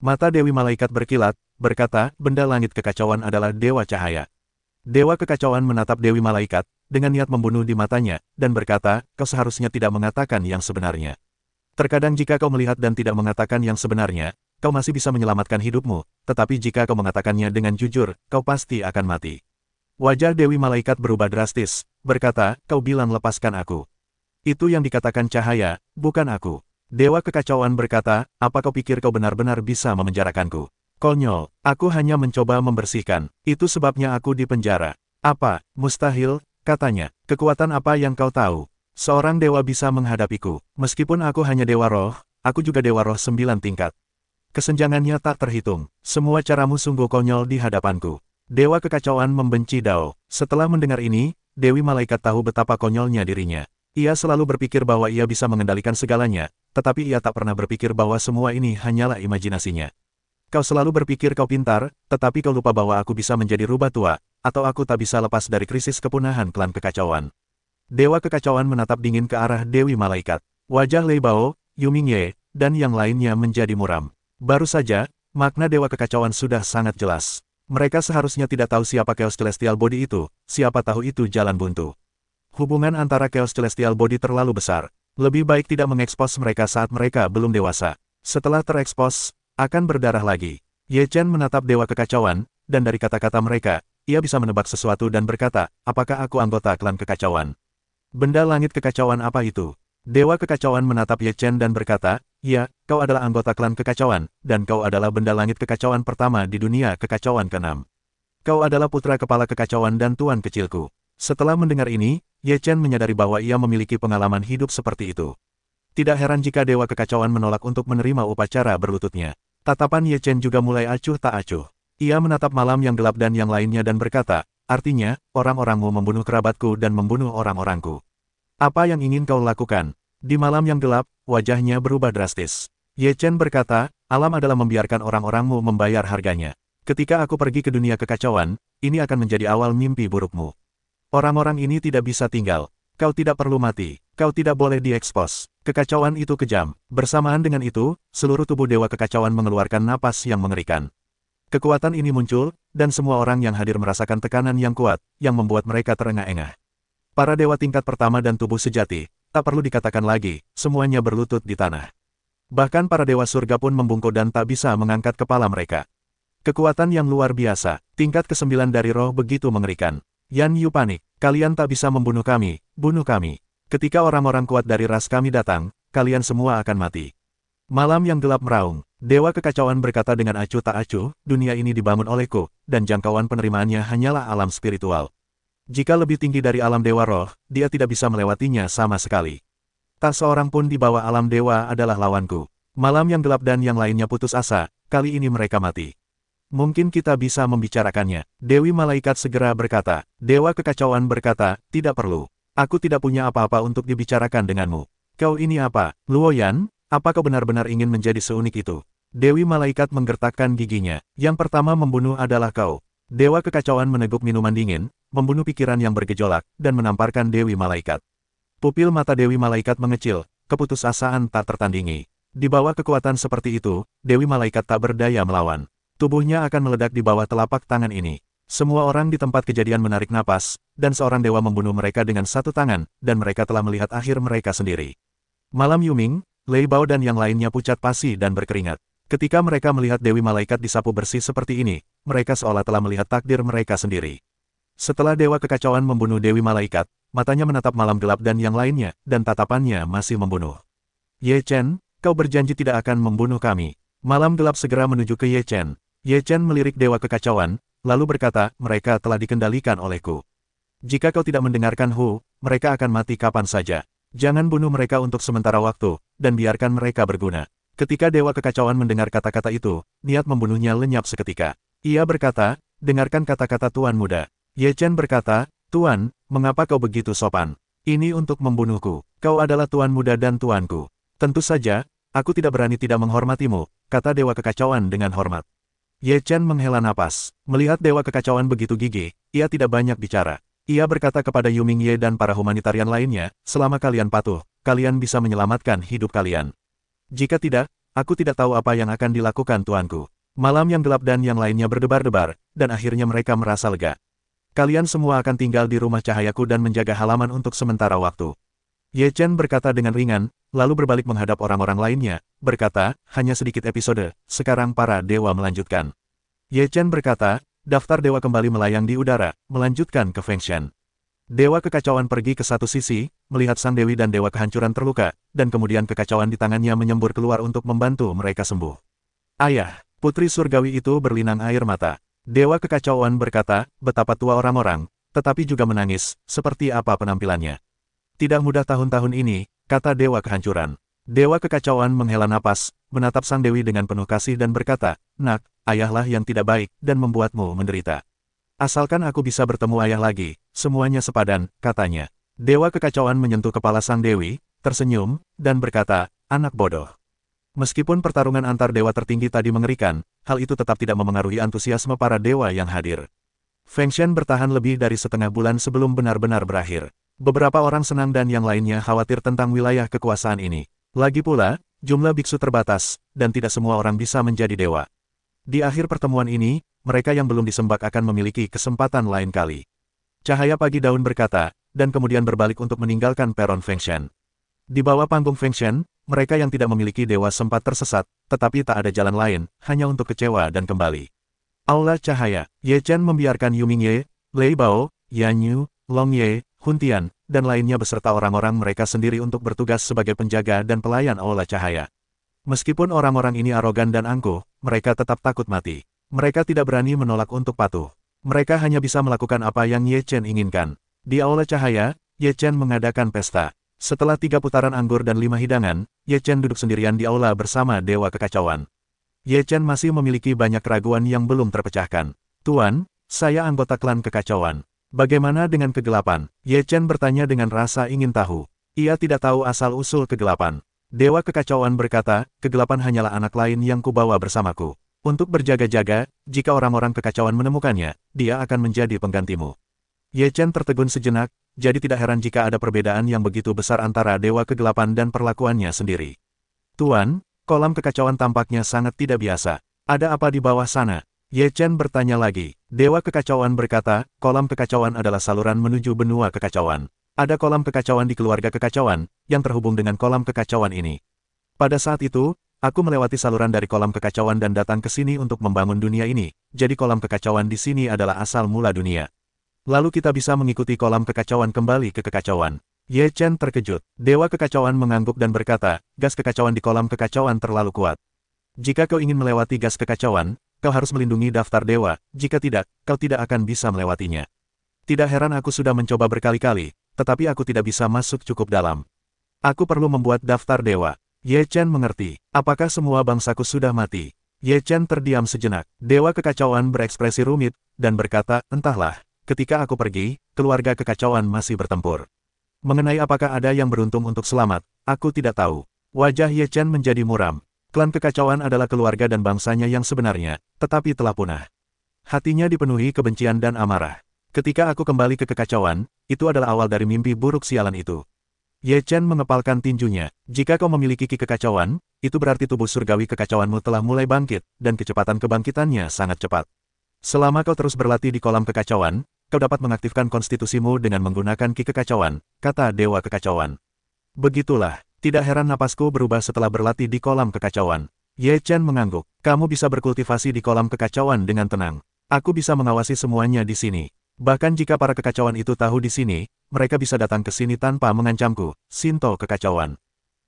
Mata Dewi Malaikat berkilat, berkata, benda langit kekacauan adalah dewa cahaya. Dewa kekacauan menatap Dewi Malaikat, dengan niat membunuh di matanya, dan berkata, kau seharusnya tidak mengatakan yang sebenarnya. Terkadang jika kau melihat dan tidak mengatakan yang sebenarnya, kau masih bisa menyelamatkan hidupmu, tetapi jika kau mengatakannya dengan jujur, kau pasti akan mati. Wajah Dewi Malaikat berubah drastis, berkata, kau bilang lepaskan aku. Itu yang dikatakan cahaya, bukan aku. Dewa kekacauan berkata, apa kau pikir kau benar-benar bisa memenjarakanku? Konyol, aku hanya mencoba membersihkan, itu sebabnya aku di penjara. Apa, mustahil, katanya, kekuatan apa yang kau tahu? Seorang dewa bisa menghadapiku, meskipun aku hanya dewa roh, aku juga dewa roh 9 tingkat. Kesenjangannya tak terhitung, semua caramu sungguh konyol di hadapanku. Dewa kekacauan membenci Dao. Setelah mendengar ini, Dewi Malaikat tahu betapa konyolnya dirinya. Ia selalu berpikir bahwa ia bisa mengendalikan segalanya, tetapi ia tak pernah berpikir bahwa semua ini hanyalah imajinasinya. Kau selalu berpikir kau pintar, tetapi kau lupa bahwa aku bisa menjadi rubah tua, atau aku tak bisa lepas dari krisis kepunahan klan kekacauan. Dewa kekacauan menatap dingin ke arah Dewi Malaikat. Wajah Lei Bao, Yuming Ye, dan yang lainnya menjadi muram. Baru saja, makna Dewa kekacauan sudah sangat jelas. Mereka seharusnya tidak tahu siapa Chaos Celestial Body itu, siapa tahu itu jalan buntu. Hubungan antara Chaos Celestial Body terlalu besar. Lebih baik tidak mengekspos mereka saat mereka belum dewasa. Setelah terekspos, akan berdarah lagi. Ye Chen menatap Dewa Kekacauan, dan dari kata-kata mereka, ia bisa menebak sesuatu dan berkata, apakah aku anggota klan kekacauan? Benda langit kekacauan apa itu? Dewa Kekacauan menatap Ye Chen dan berkata, ya, kau adalah anggota klan kekacauan, dan kau adalah benda langit kekacauan pertama di dunia kekacauan ke-6. Kau adalah putra kepala kekacauan dan tuan kecilku. Setelah mendengar ini, Ye Chen menyadari bahwa ia memiliki pengalaman hidup seperti itu. Tidak heran jika Dewa Kekacauan menolak untuk menerima upacara berlututnya. Tatapan Ye Chen juga mulai acuh tak acuh. Ia menatap malam yang gelap dan yang lainnya dan berkata, artinya, orang-orangmu membunuh kerabatku dan membunuh orang-orangku. Apa yang ingin kau lakukan? Di malam yang gelap, wajahnya berubah drastis. Ye Chen berkata, alam adalah membiarkan orang-orangmu membayar harganya. Ketika aku pergi ke dunia kekacauan, ini akan menjadi awal mimpi burukmu. Orang-orang ini tidak bisa tinggal. Kau tidak perlu mati. Kau tidak boleh diekspos. Kekacauan itu kejam. Bersamaan dengan itu, seluruh tubuh Dewa Kekacauan mengeluarkan napas yang mengerikan. Kekuatan ini muncul, dan semua orang yang hadir merasakan tekanan yang kuat, yang membuat mereka terengah-engah. Para dewa tingkat pertama dan tubuh sejati, tak perlu dikatakan lagi, semuanya berlutut di tanah. Bahkan para dewa surga pun membungkuk dan tak bisa mengangkat kepala mereka. Kekuatan yang luar biasa, tingkat ke-9 dari roh begitu mengerikan. Yan Yu panik, kalian tak bisa membunuh kami, bunuh kami. Ketika orang-orang kuat dari ras kami datang, kalian semua akan mati. Malam yang gelap meraung, Dewa Kekacauan berkata dengan acuh tak acuh, dunia ini dibangun olehku, dan jangkauan penerimaannya hanyalah alam spiritual. Jika lebih tinggi dari alam dewa roh, dia tidak bisa melewatinya sama sekali. Tak seorang pun di bawah alam dewa adalah lawanku. Malam yang gelap dan yang lainnya putus asa, kali ini mereka mati. Mungkin kita bisa membicarakannya. Dewi Malaikat segera berkata. Dewa Kekacauan berkata, tidak perlu. Aku tidak punya apa-apa untuk dibicarakan denganmu. Kau ini apa, Luoyan? Apa kau benar-benar ingin menjadi seunik itu? Dewi Malaikat menggertakkan giginya. Yang pertama membunuh adalah kau. Dewa Kekacauan meneguk minuman dingin, membunuh pikiran yang bergejolak, dan menamparkan Dewi Malaikat. Pupil mata Dewi Malaikat mengecil, keputusasaan tak tertandingi. Di bawah kekuatan seperti itu, Dewi Malaikat tak berdaya melawan. Tubuhnya akan meledak di bawah telapak tangan ini. Semua orang di tempat kejadian menarik napas, dan seorang dewa membunuh mereka dengan satu tangan, dan mereka telah melihat akhir mereka sendiri. Malam Yuming, Lei Bao dan yang lainnya pucat pasi dan berkeringat. Ketika mereka melihat Dewi Malaikat disapu bersih seperti ini, mereka seolah telah melihat takdir mereka sendiri. Setelah Dewa Kekacauan membunuh Dewi Malaikat, matanya menatap malam gelap dan yang lainnya, dan tatapannya masih membunuh. Ye Chen, kau berjanji tidak akan membunuh kami. Malam gelap segera menuju ke Ye Chen. Ye Chen melirik Dewa Kekacauan, lalu berkata, mereka telah dikendalikan olehku. Jika kau tidak mendengarkan Hu, mereka akan mati kapan saja. Jangan bunuh mereka untuk sementara waktu, dan biarkan mereka berguna. Ketika Dewa Kekacauan mendengar kata-kata itu, niat membunuhnya lenyap seketika. Ia berkata, dengarkan kata-kata Tuan Muda. Ye Chen berkata, Tuan, mengapa kau begitu sopan? Ini untuk membunuhku. Kau adalah Tuan Muda dan Tuanku. Tentu saja, aku tidak berani tidak menghormatimu, kata Dewa Kekacauan dengan hormat. Ye Chen menghela napas. Melihat Dewa Kekacauan begitu gigih, ia tidak banyak bicara. Ia berkata kepada Yu Mingye dan para humanitarian lainnya, selama kalian patuh, kalian bisa menyelamatkan hidup kalian. Jika tidak, aku tidak tahu apa yang akan dilakukan tuanku. Malam yang gelap dan yang lainnya berdebar-debar, dan akhirnya mereka merasa lega. Kalian semua akan tinggal di rumah cahayaku dan menjaga halaman untuk sementara waktu. Ye Chen berkata dengan ringan, lalu berbalik menghadap orang-orang lainnya, berkata, hanya sedikit episode, sekarang para dewa melanjutkan. Ye Chen berkata, daftar dewa kembali melayang di udara, melanjutkan ke Fengshan. Dewa Kekacauan pergi ke satu sisi, melihat sang dewi dan dewa kehancuran terluka, dan kemudian kekacauan di tangannya menyembur keluar untuk membantu mereka sembuh. Ayah, putri surgawi itu berlinang air mata. Dewa Kekacauan berkata, betapa tua orang-orang, tetapi juga menangis, seperti apa penampilannya. Tidak mudah tahun-tahun ini, kata Dewa Kehancuran. Dewa Kekacauan menghela napas, menatap sang dewi dengan penuh kasih dan berkata, nak, ayahlah yang tidak baik, dan membuatmu menderita. Asalkan aku bisa bertemu ayah lagi, semuanya sepadan, katanya. Dewa Kekacauan menyentuh kepala sang dewi, tersenyum, dan berkata, anak bodoh. Meskipun pertarungan antar dewa tertinggi tadi mengerikan, hal itu tetap tidak memengaruhi antusiasme para dewa yang hadir. Fengshan bertahan lebih dari setengah bulan sebelum benar-benar berakhir. Beberapa orang senang dan yang lainnya khawatir tentang wilayah kekuasaan ini. Lagi pula, jumlah biksu terbatas, dan tidak semua orang bisa menjadi dewa. Di akhir pertemuan ini, mereka yang belum disembah akan memiliki kesempatan lain kali. Cahaya pagi daun berkata, dan kemudian berbalik untuk meninggalkan peron Fengshan. Di bawah panggung Fengshan, mereka yang tidak memiliki dewa sempat tersesat, tetapi tak ada jalan lain, hanya untuk kecewa dan kembali. Aula Cahaya, Ye Chen membiarkan Yu Mingye, Lei Bao, Yan Yu, Long Ye, Hun Tian, dan lainnya beserta orang-orang mereka sendiri untuk bertugas sebagai penjaga dan pelayan Aula Cahaya. Meskipun orang-orang ini arogan dan angkuh, mereka tetap takut mati. Mereka tidak berani menolak untuk patuh. Mereka hanya bisa melakukan apa yang Ye Chen inginkan. Di Aula Cahaya, Ye Chen mengadakan pesta. Setelah 3 putaran anggur dan 5 hidangan, Ye Chen duduk sendirian di aula bersama Dewa Kekacauan. Ye Chen masih memiliki banyak keraguan yang belum terpecahkan. Tuan, saya anggota klan Kekacauan. Bagaimana dengan kegelapan? Ye Chen bertanya dengan rasa ingin tahu. Ia tidak tahu asal-usul kegelapan. Dewa Kekacauan berkata, kegelapan hanyalah anak lain yang kubawa bersamaku. Untuk berjaga-jaga, jika orang-orang kekacauan menemukannya, dia akan menjadi penggantimu. Ye Chen tertegun sejenak, jadi tidak heran jika ada perbedaan yang begitu besar antara Dewa Kegelapan dan perlakuannya sendiri. Tuan, kolam kekacauan tampaknya sangat tidak biasa. Ada apa di bawah sana? Ye Chen bertanya lagi. Dewa Kekacauan berkata, kolam kekacauan adalah saluran menuju benua kekacauan. Ada kolam kekacauan di keluarga kekacauan, yang terhubung dengan kolam kekacauan ini. Pada saat itu, aku melewati saluran dari kolam kekacauan dan datang ke sini untuk membangun dunia ini, jadi kolam kekacauan di sini adalah asal mula dunia. Lalu kita bisa mengikuti kolam kekacauan kembali ke kekacauan. Ye Chen terkejut. Dewa Kekacauan mengangguk dan berkata, gas kekacauan di kolam kekacauan terlalu kuat. Jika kau ingin melewati gas kekacauan, kau harus melindungi daftar dewa, jika tidak, kau tidak akan bisa melewatinya. Tidak heran aku sudah mencoba berkali-kali, tetapi aku tidak bisa masuk cukup dalam. Aku perlu membuat daftar dewa. Ye Chen mengerti. Apakah semua bangsaku sudah mati? Ye Chen terdiam sejenak. Dewa Kekacauan berekspresi rumit, dan berkata, entahlah. Ketika aku pergi, keluarga kekacauan masih bertempur. Mengenai apakah ada yang beruntung untuk selamat, aku tidak tahu. Wajah Ye Chen menjadi muram. Klan kekacauan adalah keluarga dan bangsanya yang sebenarnya, tetapi telah punah. Hatinya dipenuhi kebencian dan amarah. Ketika aku kembali ke kekacauan, itu adalah awal dari mimpi buruk sialan itu. Ye Chen mengepalkan tinjunya. Jika kau memiliki ki kekacauan, itu berarti tubuh surgawi kekacauanmu telah mulai bangkit, dan kecepatan kebangkitannya sangat cepat. Selama kau terus berlatih di kolam kekacauan, kau dapat mengaktifkan konstitusimu dengan menggunakan ki kekacauan, kata Dewa Kekacauan. Begitulah, tidak heran napasku berubah setelah berlatih di kolam kekacauan. Ye Chen mengangguk. Kamu bisa berkultivasi di kolam kekacauan dengan tenang. Aku bisa mengawasi semuanya di sini. Bahkan jika para kekacauan itu tahu di sini, mereka bisa datang ke sini tanpa mengancamku. Sinto Kekacauan.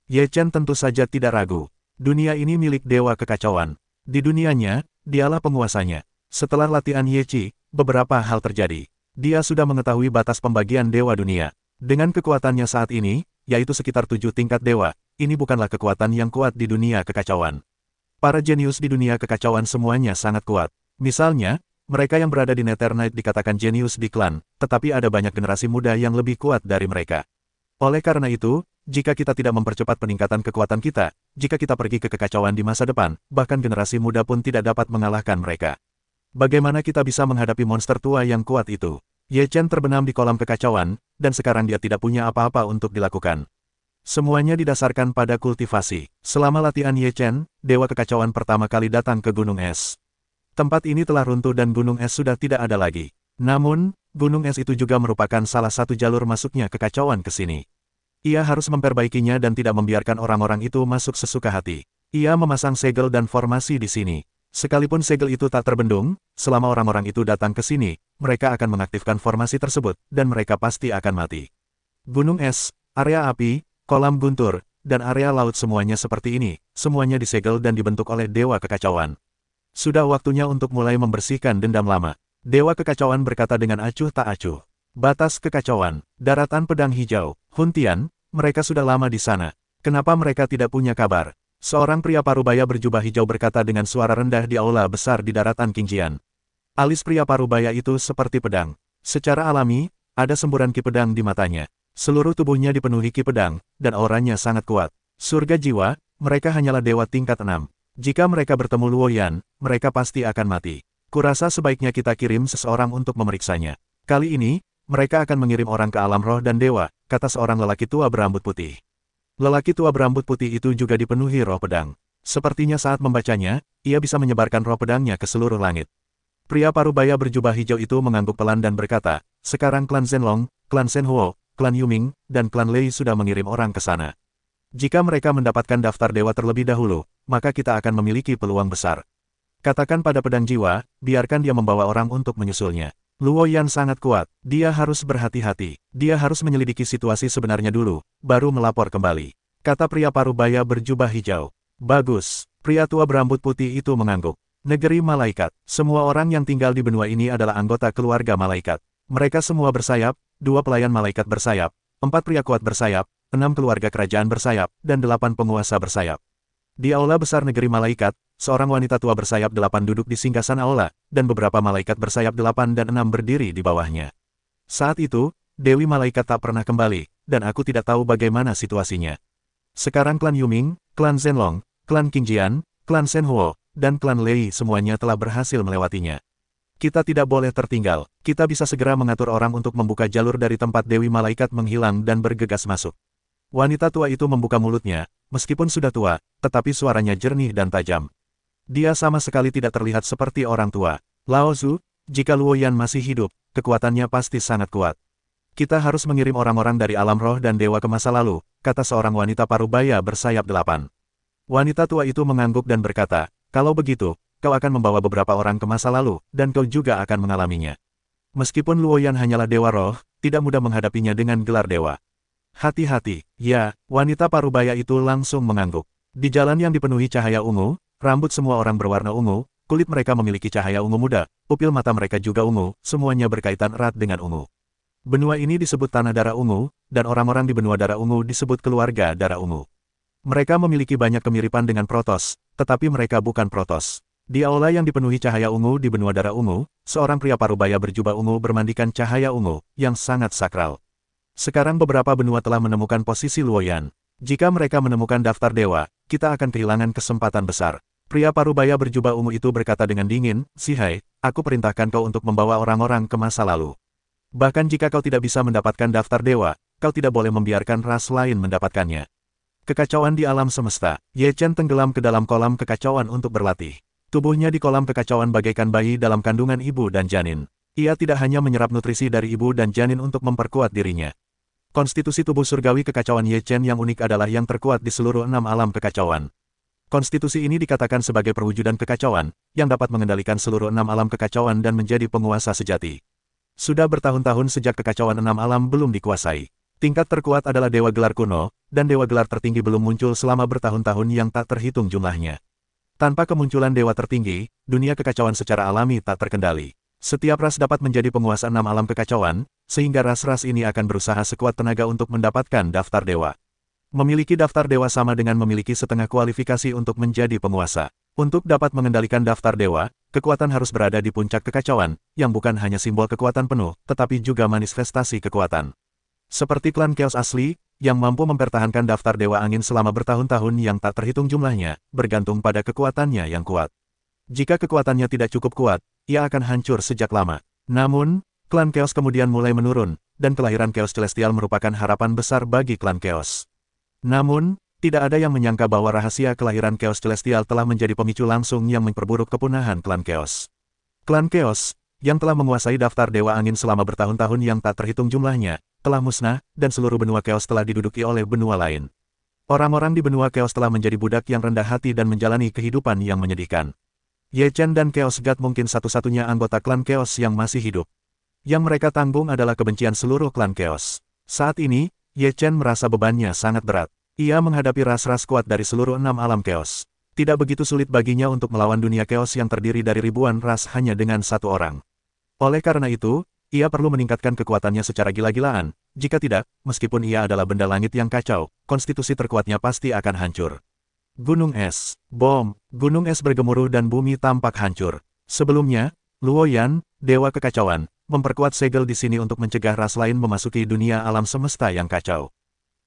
Ye Chen tentu saja tidak ragu. Dunia ini milik Dewa Kekacauan. Di dunianya, dialah penguasanya. Setelah latihan Ye Qi, beberapa hal terjadi. Dia sudah mengetahui batas pembagian dewa dunia. Dengan kekuatannya saat ini, yaitu sekitar 7 tingkat dewa, ini bukanlah kekuatan yang kuat di dunia kekacauan. Para jenius di dunia kekacauan semuanya sangat kuat. Misalnya, mereka yang berada di Nethernight dikatakan jenius di klan, tetapi ada banyak generasi muda yang lebih kuat dari mereka. Oleh karena itu, jika kita tidak mempercepat peningkatan kekuatan kita, jika kita pergi ke kekacauan di masa depan, bahkan generasi muda pun tidak dapat mengalahkan mereka. Bagaimana kita bisa menghadapi monster tua yang kuat itu? Ye Chen terbenam di kolam kekacauan, dan sekarang dia tidak punya apa-apa untuk dilakukan. Semuanya didasarkan pada kultivasi. Selama latihan Ye Chen, Dewa Kekacauan pertama kali datang ke Gunung Es. Tempat ini telah runtuh dan Gunung Es sudah tidak ada lagi. Namun, Gunung Es itu juga merupakan salah satu jalur masuknya kekacauan ke sini. Ia harus memperbaikinya dan tidak membiarkan orang-orang itu masuk sesuka hati. Ia memasang segel dan formasi di sini. Sekalipun segel itu tak terbendung, selama orang-orang itu datang ke sini, mereka akan mengaktifkan formasi tersebut, dan mereka pasti akan mati. Gunung es, area api, kolam guntur, dan area laut semuanya seperti ini, semuanya disegel dan dibentuk oleh Dewa Kekacauan. Sudah waktunya untuk mulai membersihkan dendam lama. Dewa Kekacauan berkata dengan acuh tak acuh. Batas kekacauan, daratan pedang hijau, Hun Tian, mereka sudah lama di sana. Kenapa mereka tidak punya kabar? Seorang pria parubaya berjubah hijau berkata dengan suara rendah di aula besar di daratan Qingjian. Alis pria parubaya itu seperti pedang. Secara alami, ada semburan ki pedang di matanya. Seluruh tubuhnya dipenuhi ki pedang, dan auranya sangat kuat. Surga jiwa, mereka hanyalah dewa tingkat 6. Jika mereka bertemu Luo Yan, mereka pasti akan mati. Kurasa sebaiknya kita kirim seseorang untuk memeriksanya. Kali ini, mereka akan mengirim orang ke alam roh dan dewa, kata seorang lelaki tua berambut putih. Lelaki tua berambut putih itu juga dipenuhi roh pedang. Sepertinya saat membacanya, ia bisa menyebarkan roh pedangnya ke seluruh langit. Pria parubaya berjubah hijau itu mengangguk pelan dan berkata, sekarang klan Zhenlong, klan Shenhuo, klan Yuming, dan klan Lei sudah mengirim orang ke sana. Jika mereka mendapatkan daftar dewa terlebih dahulu, maka kita akan memiliki peluang besar. Katakan pada pedang jiwa, biarkan dia membawa orang untuk menyusulnya. Luo Yan sangat kuat, dia harus berhati-hati. Dia harus menyelidiki situasi sebenarnya dulu, baru melapor kembali. Kata pria parubaya berjubah hijau. Bagus, pria tua berambut putih itu mengangguk. Negeri malaikat, semua orang yang tinggal di benua ini adalah anggota keluarga malaikat. Mereka semua bersayap, 2 pelayan malaikat bersayap, 4 pria kuat bersayap, 6 keluarga kerajaan bersayap, dan 8 penguasa bersayap. Di aula besar negeri malaikat, seorang wanita tua bersayap 8 duduk di singgasan aula, dan beberapa malaikat bersayap 8 dan 6 berdiri di bawahnya. Saat itu, Dewi Malaikat tak pernah kembali, dan aku tidak tahu bagaimana situasinya. Sekarang klan Yuming, klan Zhenlong, klan Qingjian, klan Shenhuo, dan klan Lei semuanya telah berhasil melewatinya. Kita tidak boleh tertinggal, kita bisa segera mengatur orang untuk membuka jalur dari tempat Dewi Malaikat menghilang dan bergegas masuk. Wanita tua itu membuka mulutnya, meskipun sudah tua, tetapi suaranya jernih dan tajam. Dia sama sekali tidak terlihat seperti orang tua. Lao Zhu, jika Luo Yan masih hidup, kekuatannya pasti sangat kuat. Kita harus mengirim orang-orang dari alam roh dan dewa ke masa lalu, kata seorang wanita parubaya bersayap 8. Wanita tua itu mengangguk dan berkata, kalau begitu, kau akan membawa beberapa orang ke masa lalu, dan kau juga akan mengalaminya. Meskipun Luo Yan hanyalah dewa roh, tidak mudah menghadapinya dengan gelar dewa. Hati-hati, ya, wanita parubaya itu langsung mengangguk. Di jalan yang dipenuhi cahaya ungu, rambut semua orang berwarna ungu, kulit mereka memiliki cahaya ungu muda, pupil mata mereka juga ungu, semuanya berkaitan erat dengan ungu. Benua ini disebut tanah darah ungu, dan orang-orang di benua darah ungu disebut keluarga darah ungu. Mereka memiliki banyak kemiripan dengan Protoss, tetapi mereka bukan Protoss. Di aula yang dipenuhi cahaya ungu di benua darah ungu, seorang pria parubaya berjubah ungu bermandikan cahaya ungu, yang sangat sakral. Sekarang beberapa benua telah menemukan posisi Luo Yan. Jika mereka menemukan daftar dewa, kita akan kehilangan kesempatan besar. Pria parubaya berjubah ungu itu berkata dengan dingin, Zihai, aku perintahkan kau untuk membawa orang-orang ke masa lalu. Bahkan jika kau tidak bisa mendapatkan daftar dewa, kau tidak boleh membiarkan ras lain mendapatkannya. Kekacauan di alam semesta, Ye Chen tenggelam ke dalam kolam kekacauan untuk berlatih. Tubuhnya di kolam kekacauan bagaikan bayi dalam kandungan ibu dan janin. Ia tidak hanya menyerap nutrisi dari ibu dan janin untuk memperkuat dirinya. Konstitusi tubuh surgawi kekacauan Ye Chen yang unik adalah yang terkuat di seluruh 6 alam kekacauan. Konstitusi ini dikatakan sebagai perwujudan kekacauan, yang dapat mengendalikan seluruh 6 alam kekacauan dan menjadi penguasa sejati. Sudah bertahun-tahun sejak kekacauan 6 alam belum dikuasai. Tingkat terkuat adalah Dewa Gelar Kuno, dan Dewa Gelar tertinggi belum muncul selama bertahun-tahun yang tak terhitung jumlahnya. Tanpa kemunculan Dewa tertinggi, dunia kekacauan secara alami tak terkendali. Setiap ras dapat menjadi penguasa 6 alam kekacauan, sehingga ras-ras ini akan berusaha sekuat tenaga untuk mendapatkan daftar dewa. Memiliki daftar dewa sama dengan memiliki setengah kualifikasi untuk menjadi penguasa. Untuk dapat mengendalikan daftar dewa, kekuatan harus berada di puncak kekacauan, yang bukan hanya simbol kekuatan penuh, tetapi juga manifestasi kekuatan. Seperti klan Chaos asli, yang mampu mempertahankan daftar dewa angin selama bertahun-tahun yang tak terhitung jumlahnya, bergantung pada kekuatannya yang kuat. Jika kekuatannya tidak cukup kuat, ia akan hancur sejak lama. Namun, klan Chaos kemudian mulai menurun, dan kelahiran Chaos Celestial merupakan harapan besar bagi klan Chaos. Namun, tidak ada yang menyangka bahwa rahasia kelahiran Chaos Celestial telah menjadi pemicu langsung yang memperburuk kepunahan klan Chaos. Klan Chaos, yang telah menguasai daftar dewa angin selama bertahun-tahun yang tak terhitung jumlahnya, telah musnah, dan seluruh benua Chaos telah diduduki oleh benua lain. Orang-orang di benua Chaos telah menjadi budak yang rendah hati dan menjalani kehidupan yang menyedihkan. Ye Chen dan Chaos God mungkin satu-satunya anggota klan Chaos yang masih hidup. Yang mereka tanggung adalah kebencian seluruh klan Chaos. Saat ini, Ye Chen merasa bebannya sangat berat. Ia menghadapi ras-ras kuat dari seluruh 6 alam Chaos. Tidak begitu sulit baginya untuk melawan dunia Chaos yang terdiri dari ribuan ras hanya dengan satu orang. Oleh karena itu, ia perlu meningkatkan kekuatannya secara gila-gilaan. Jika tidak, meskipun ia adalah benda langit yang kacau, konstitusi terkuatnya pasti akan hancur. Gunung es, bom, gunung es bergemuruh dan bumi tampak hancur. Sebelumnya, Luo Yan, Dewa Kekacauan, memperkuat segel di sini untuk mencegah ras lain memasuki dunia alam semesta yang kacau.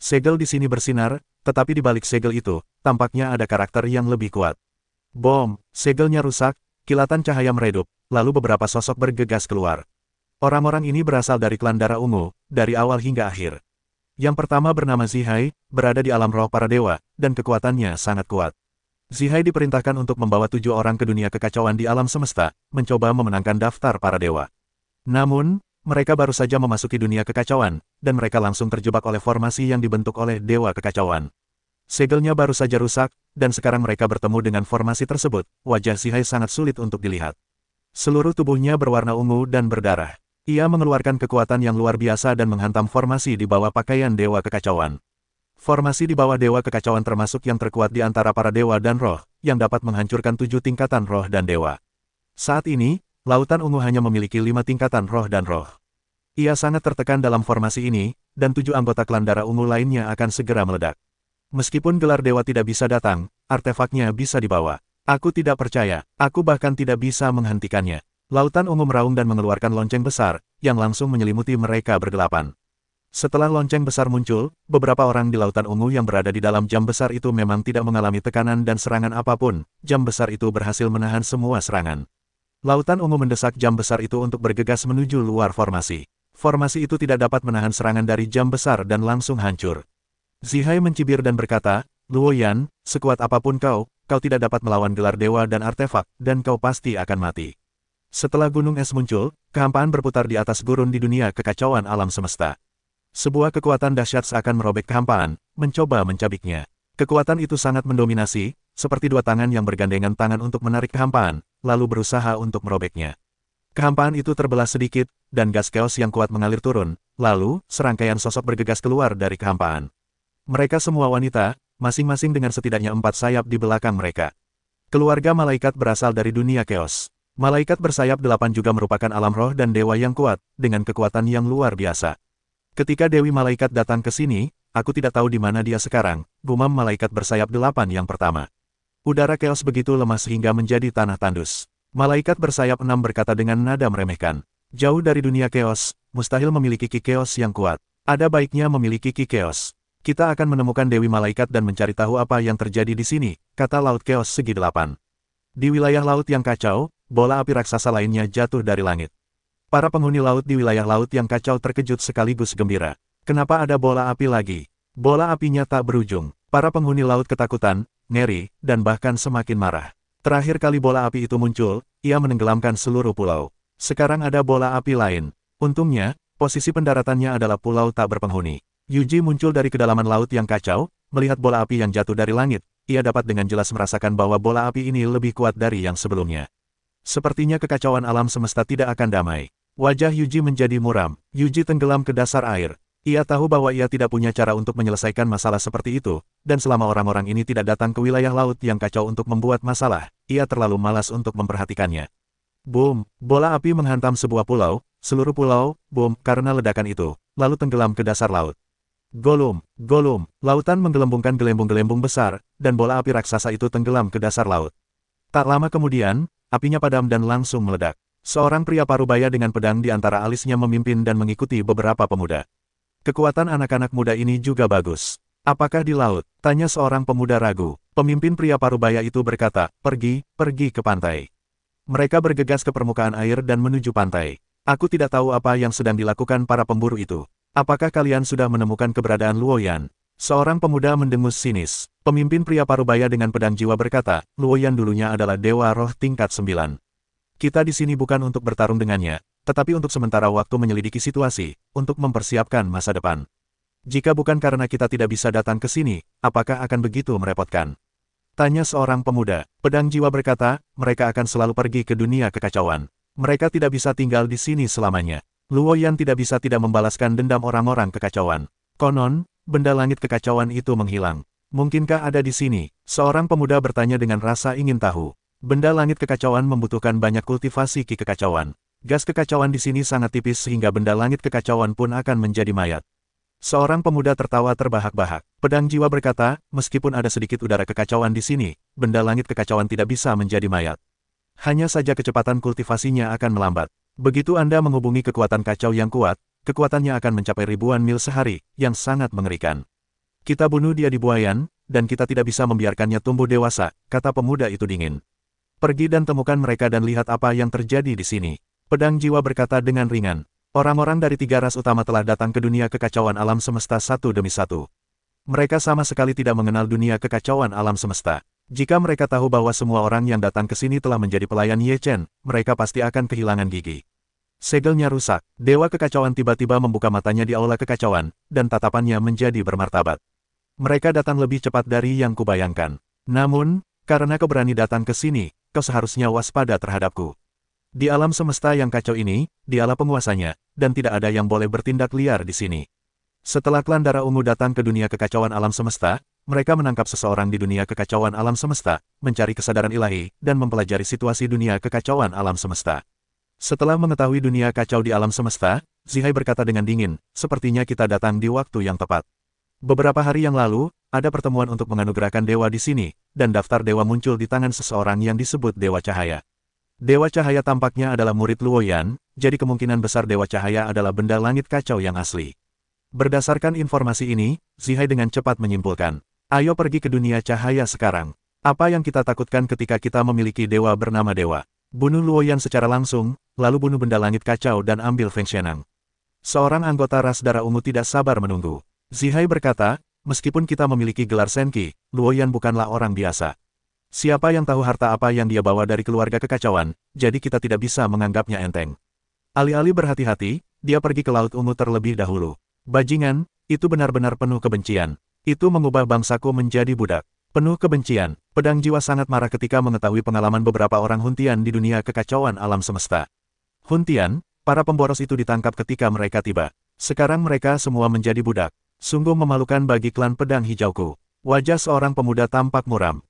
Segel di sini bersinar, tetapi di balik segel itu, tampaknya ada karakter yang lebih kuat. Bom, segelnya rusak, kilatan cahaya meredup, lalu beberapa sosok bergegas keluar. Orang-orang ini berasal dari klan darah ungu, dari awal hingga akhir. Yang pertama bernama Zihai, berada di alam roh para dewa, dan kekuatannya sangat kuat. Zihai diperintahkan untuk membawa 7 orang ke dunia kekacauan di alam semesta, mencoba memenangkan daftar para dewa. Namun, mereka baru saja memasuki dunia kekacauan, dan mereka langsung terjebak oleh formasi yang dibentuk oleh Dewa Kekacauan. Segelnya baru saja rusak, dan sekarang mereka bertemu dengan formasi tersebut, wajah Zihai sangat sulit untuk dilihat. Seluruh tubuhnya berwarna ungu dan berdarah. Ia mengeluarkan kekuatan yang luar biasa dan menghantam formasi di bawah pakaian Dewa Kekacauan. Formasi di bawah Dewa Kekacauan termasuk yang terkuat di antara para dewa dan roh, yang dapat menghancurkan 7 tingkatan roh dan dewa. Saat ini, Lautan Ungu hanya memiliki 5 tingkatan roh dan roh. Ia sangat tertekan dalam formasi ini, dan 7 anggota klan darah ungu lainnya akan segera meledak. Meskipun gelar dewa tidak bisa datang, artefaknya bisa dibawa. Aku tidak percaya, aku bahkan tidak bisa menghentikannya. Lautan Ungu meraung dan mengeluarkan lonceng besar, yang langsung menyelimuti mereka bergelapan. Setelah lonceng besar muncul, beberapa orang di Lautan Ungu yang berada di dalam jam besar itu memang tidak mengalami tekanan dan serangan apapun, jam besar itu berhasil menahan semua serangan. Lautan Ungu mendesak jam besar itu untuk bergegas menuju luar formasi. Formasi itu tidak dapat menahan serangan dari jam besar dan langsung hancur. Zihai mencibir dan berkata, Luoyan, sekuat apapun kau tidak dapat melawan gelar dewa dan artefak, dan kau pasti akan mati. Setelah gunung es muncul, kehampaan berputar di atas gurun di dunia kekacauan alam semesta. Sebuah kekuatan dahsyat seakan merobek kehampaan, mencoba mencabiknya. Kekuatan itu sangat mendominasi, seperti dua tangan yang bergandengan tangan untuk menarik kehampaan, lalu berusaha untuk merobeknya. Kehampaan itu terbelah sedikit, dan gas chaos yang kuat mengalir turun, lalu, serangkaian sosok bergegas keluar dari kehampaan. Mereka semua wanita, masing-masing dengan setidaknya 4 sayap di belakang mereka. Keluarga malaikat berasal dari dunia chaos. Malaikat bersayap 8 juga merupakan alam roh dan dewa yang kuat, dengan kekuatan yang luar biasa. Ketika Dewi Malaikat datang ke sini, aku tidak tahu di mana dia sekarang, gumam malaikat bersayap 8 yang pertama. Udara chaos begitu lemah sehingga menjadi tanah tandus. Malaikat bersayap 6 berkata dengan nada meremehkan. Jauh dari dunia chaos, mustahil memiliki ki chaos yang kuat. Ada baiknya memiliki ki chaos. Kita akan menemukan Dewi Malaikat dan mencari tahu apa yang terjadi di sini, kata Laut Chaos Segi 8. Di wilayah laut yang kacau, bola api raksasa lainnya jatuh dari langit. Para penghuni laut di wilayah laut yang kacau terkejut sekaligus gembira. Kenapa ada bola api lagi? Bola apinya tak berujung. Para penghuni laut ketakutan, ngeri, dan bahkan semakin marah. Terakhir kali bola api itu muncul, ia menenggelamkan seluruh pulau. Sekarang ada bola api lain. Untungnya, posisi pendaratannya adalah pulau tak berpenghuni. Yuji muncul dari kedalaman laut yang kacau, melihat bola api yang jatuh dari langit, ia dapat dengan jelas merasakan bahwa bola api ini lebih kuat dari yang sebelumnya. Sepertinya kekacauan alam semesta tidak akan damai. Wajah Yuji menjadi muram, Yuji tenggelam ke dasar air. Ia tahu bahwa ia tidak punya cara untuk menyelesaikan masalah seperti itu, dan selama orang-orang ini tidak datang ke wilayah laut yang kacau untuk membuat masalah, ia terlalu malas untuk memperhatikannya. Boom, bola api menghantam sebuah pulau, seluruh pulau, boom, karena ledakan itu, lalu tenggelam ke dasar laut. Golum, golum, lautan menggelembungkan gelembung-gelembung besar, dan bola api raksasa itu tenggelam ke dasar laut. Tak lama kemudian, apinya padam dan langsung meledak. Seorang pria parubaya dengan pedang di antara alisnya memimpin dan mengikuti beberapa pemuda. Kekuatan anak-anak muda ini juga bagus. Apakah di laut? Tanya seorang pemuda ragu. Pemimpin pria parubaya itu berkata, pergi ke pantai. Mereka bergegas ke permukaan air dan menuju pantai. Aku tidak tahu apa yang sedang dilakukan para pemburu itu. Apakah kalian sudah menemukan keberadaan Luoyan? Seorang pemuda mendengus sinis. Pemimpin pria parubaya dengan pedang jiwa berkata, Luoyan dulunya adalah dewa roh tingkat 9. Kita di sini bukan untuk bertarung dengannya, tetapi untuk sementara waktu menyelidiki situasi, untuk mempersiapkan masa depan. Jika bukan karena kita tidak bisa datang ke sini, apakah akan begitu merepotkan? Tanya seorang pemuda. Pedang jiwa berkata, mereka akan selalu pergi ke dunia kekacauan. Mereka tidak bisa tinggal di sini selamanya. Luoyan tidak bisa tidak membalaskan dendam orang-orang kekacauan. Konon, benda langit kekacauan itu menghilang. Mungkinkah ada di sini? Seorang pemuda bertanya dengan rasa ingin tahu. Benda langit kekacauan membutuhkan banyak kultivasi ki kekacauan. Gas kekacauan di sini sangat tipis sehingga benda langit kekacauan pun akan menjadi mayat. Seorang pemuda tertawa terbahak-bahak. Pedang jiwa berkata, meskipun ada sedikit udara kekacauan di sini, benda langit kekacauan tidak bisa menjadi mayat. Hanya saja kecepatan kultivasinya akan melambat. Begitu Anda menghubungi kekuatan kacau yang kuat, kekuatannya akan mencapai ribuan mil sehari, yang sangat mengerikan. Kita bunuh dia di Buayan, dan kita tidak bisa membiarkannya tumbuh dewasa, kata pemuda itu dingin. Pergi dan temukan mereka dan lihat apa yang terjadi di sini. Pedang jiwa berkata dengan ringan. Orang-orang dari 3 ras utama telah datang ke dunia kekacauan alam semesta satu demi satu. Mereka sama sekali tidak mengenal dunia kekacauan alam semesta. Jika mereka tahu bahwa semua orang yang datang ke sini telah menjadi pelayan Ye Chen, mereka pasti akan kehilangan gigi. Segelnya rusak. Dewa kekacauan tiba-tiba membuka matanya di aula kekacauan, dan tatapannya menjadi bermartabat. Mereka datang lebih cepat dari yang kubayangkan. Namun, karena kau berani datang ke sini, kau seharusnya waspada terhadapku. Di alam semesta yang kacau ini, dialah penguasanya, dan tidak ada yang boleh bertindak liar di sini. Setelah klan darah ungu datang ke dunia kekacauan alam semesta, mereka menangkap seseorang di dunia kekacauan alam semesta, mencari kesadaran ilahi, dan mempelajari situasi dunia kekacauan alam semesta. Setelah mengetahui dunia kacau di alam semesta, Zihai berkata dengan dingin, sepertinya kita datang di waktu yang tepat. Beberapa hari yang lalu, ada pertemuan untuk menganugerahkan dewa di sini, dan daftar dewa muncul di tangan seseorang yang disebut Dewa Cahaya. Dewa Cahaya tampaknya adalah murid Luoyan, jadi kemungkinan besar Dewa Cahaya adalah benda langit kacau yang asli. Berdasarkan informasi ini, Zihai dengan cepat menyimpulkan, ayo pergi ke dunia cahaya sekarang. Apa yang kita takutkan ketika kita memiliki dewa bernama Dewa? Bunuh Luoyan secara langsung, lalu bunuh benda langit kacau dan ambil Feng Shenang. Seorang anggota ras darah ungu tidak sabar menunggu. Zihai berkata, meskipun kita memiliki gelar Senki, Luoyan bukanlah orang biasa. Siapa yang tahu harta apa yang dia bawa dari keluarga kekacauan, jadi kita tidak bisa menganggapnya enteng. Alih-alih berhati-hati, dia pergi ke Laut Ungu terlebih dahulu. Bajingan, itu benar-benar penuh kebencian. Itu mengubah bangsaku menjadi budak. Penuh kebencian, pedang jiwa sangat marah ketika mengetahui pengalaman beberapa orang Huntian di dunia kekacauan alam semesta. Huntian, para pemboros itu ditangkap ketika mereka tiba. Sekarang mereka semua menjadi budak. Sungguh memalukan bagi klan pedang hijauku. Wajah seorang pemuda tampak muram.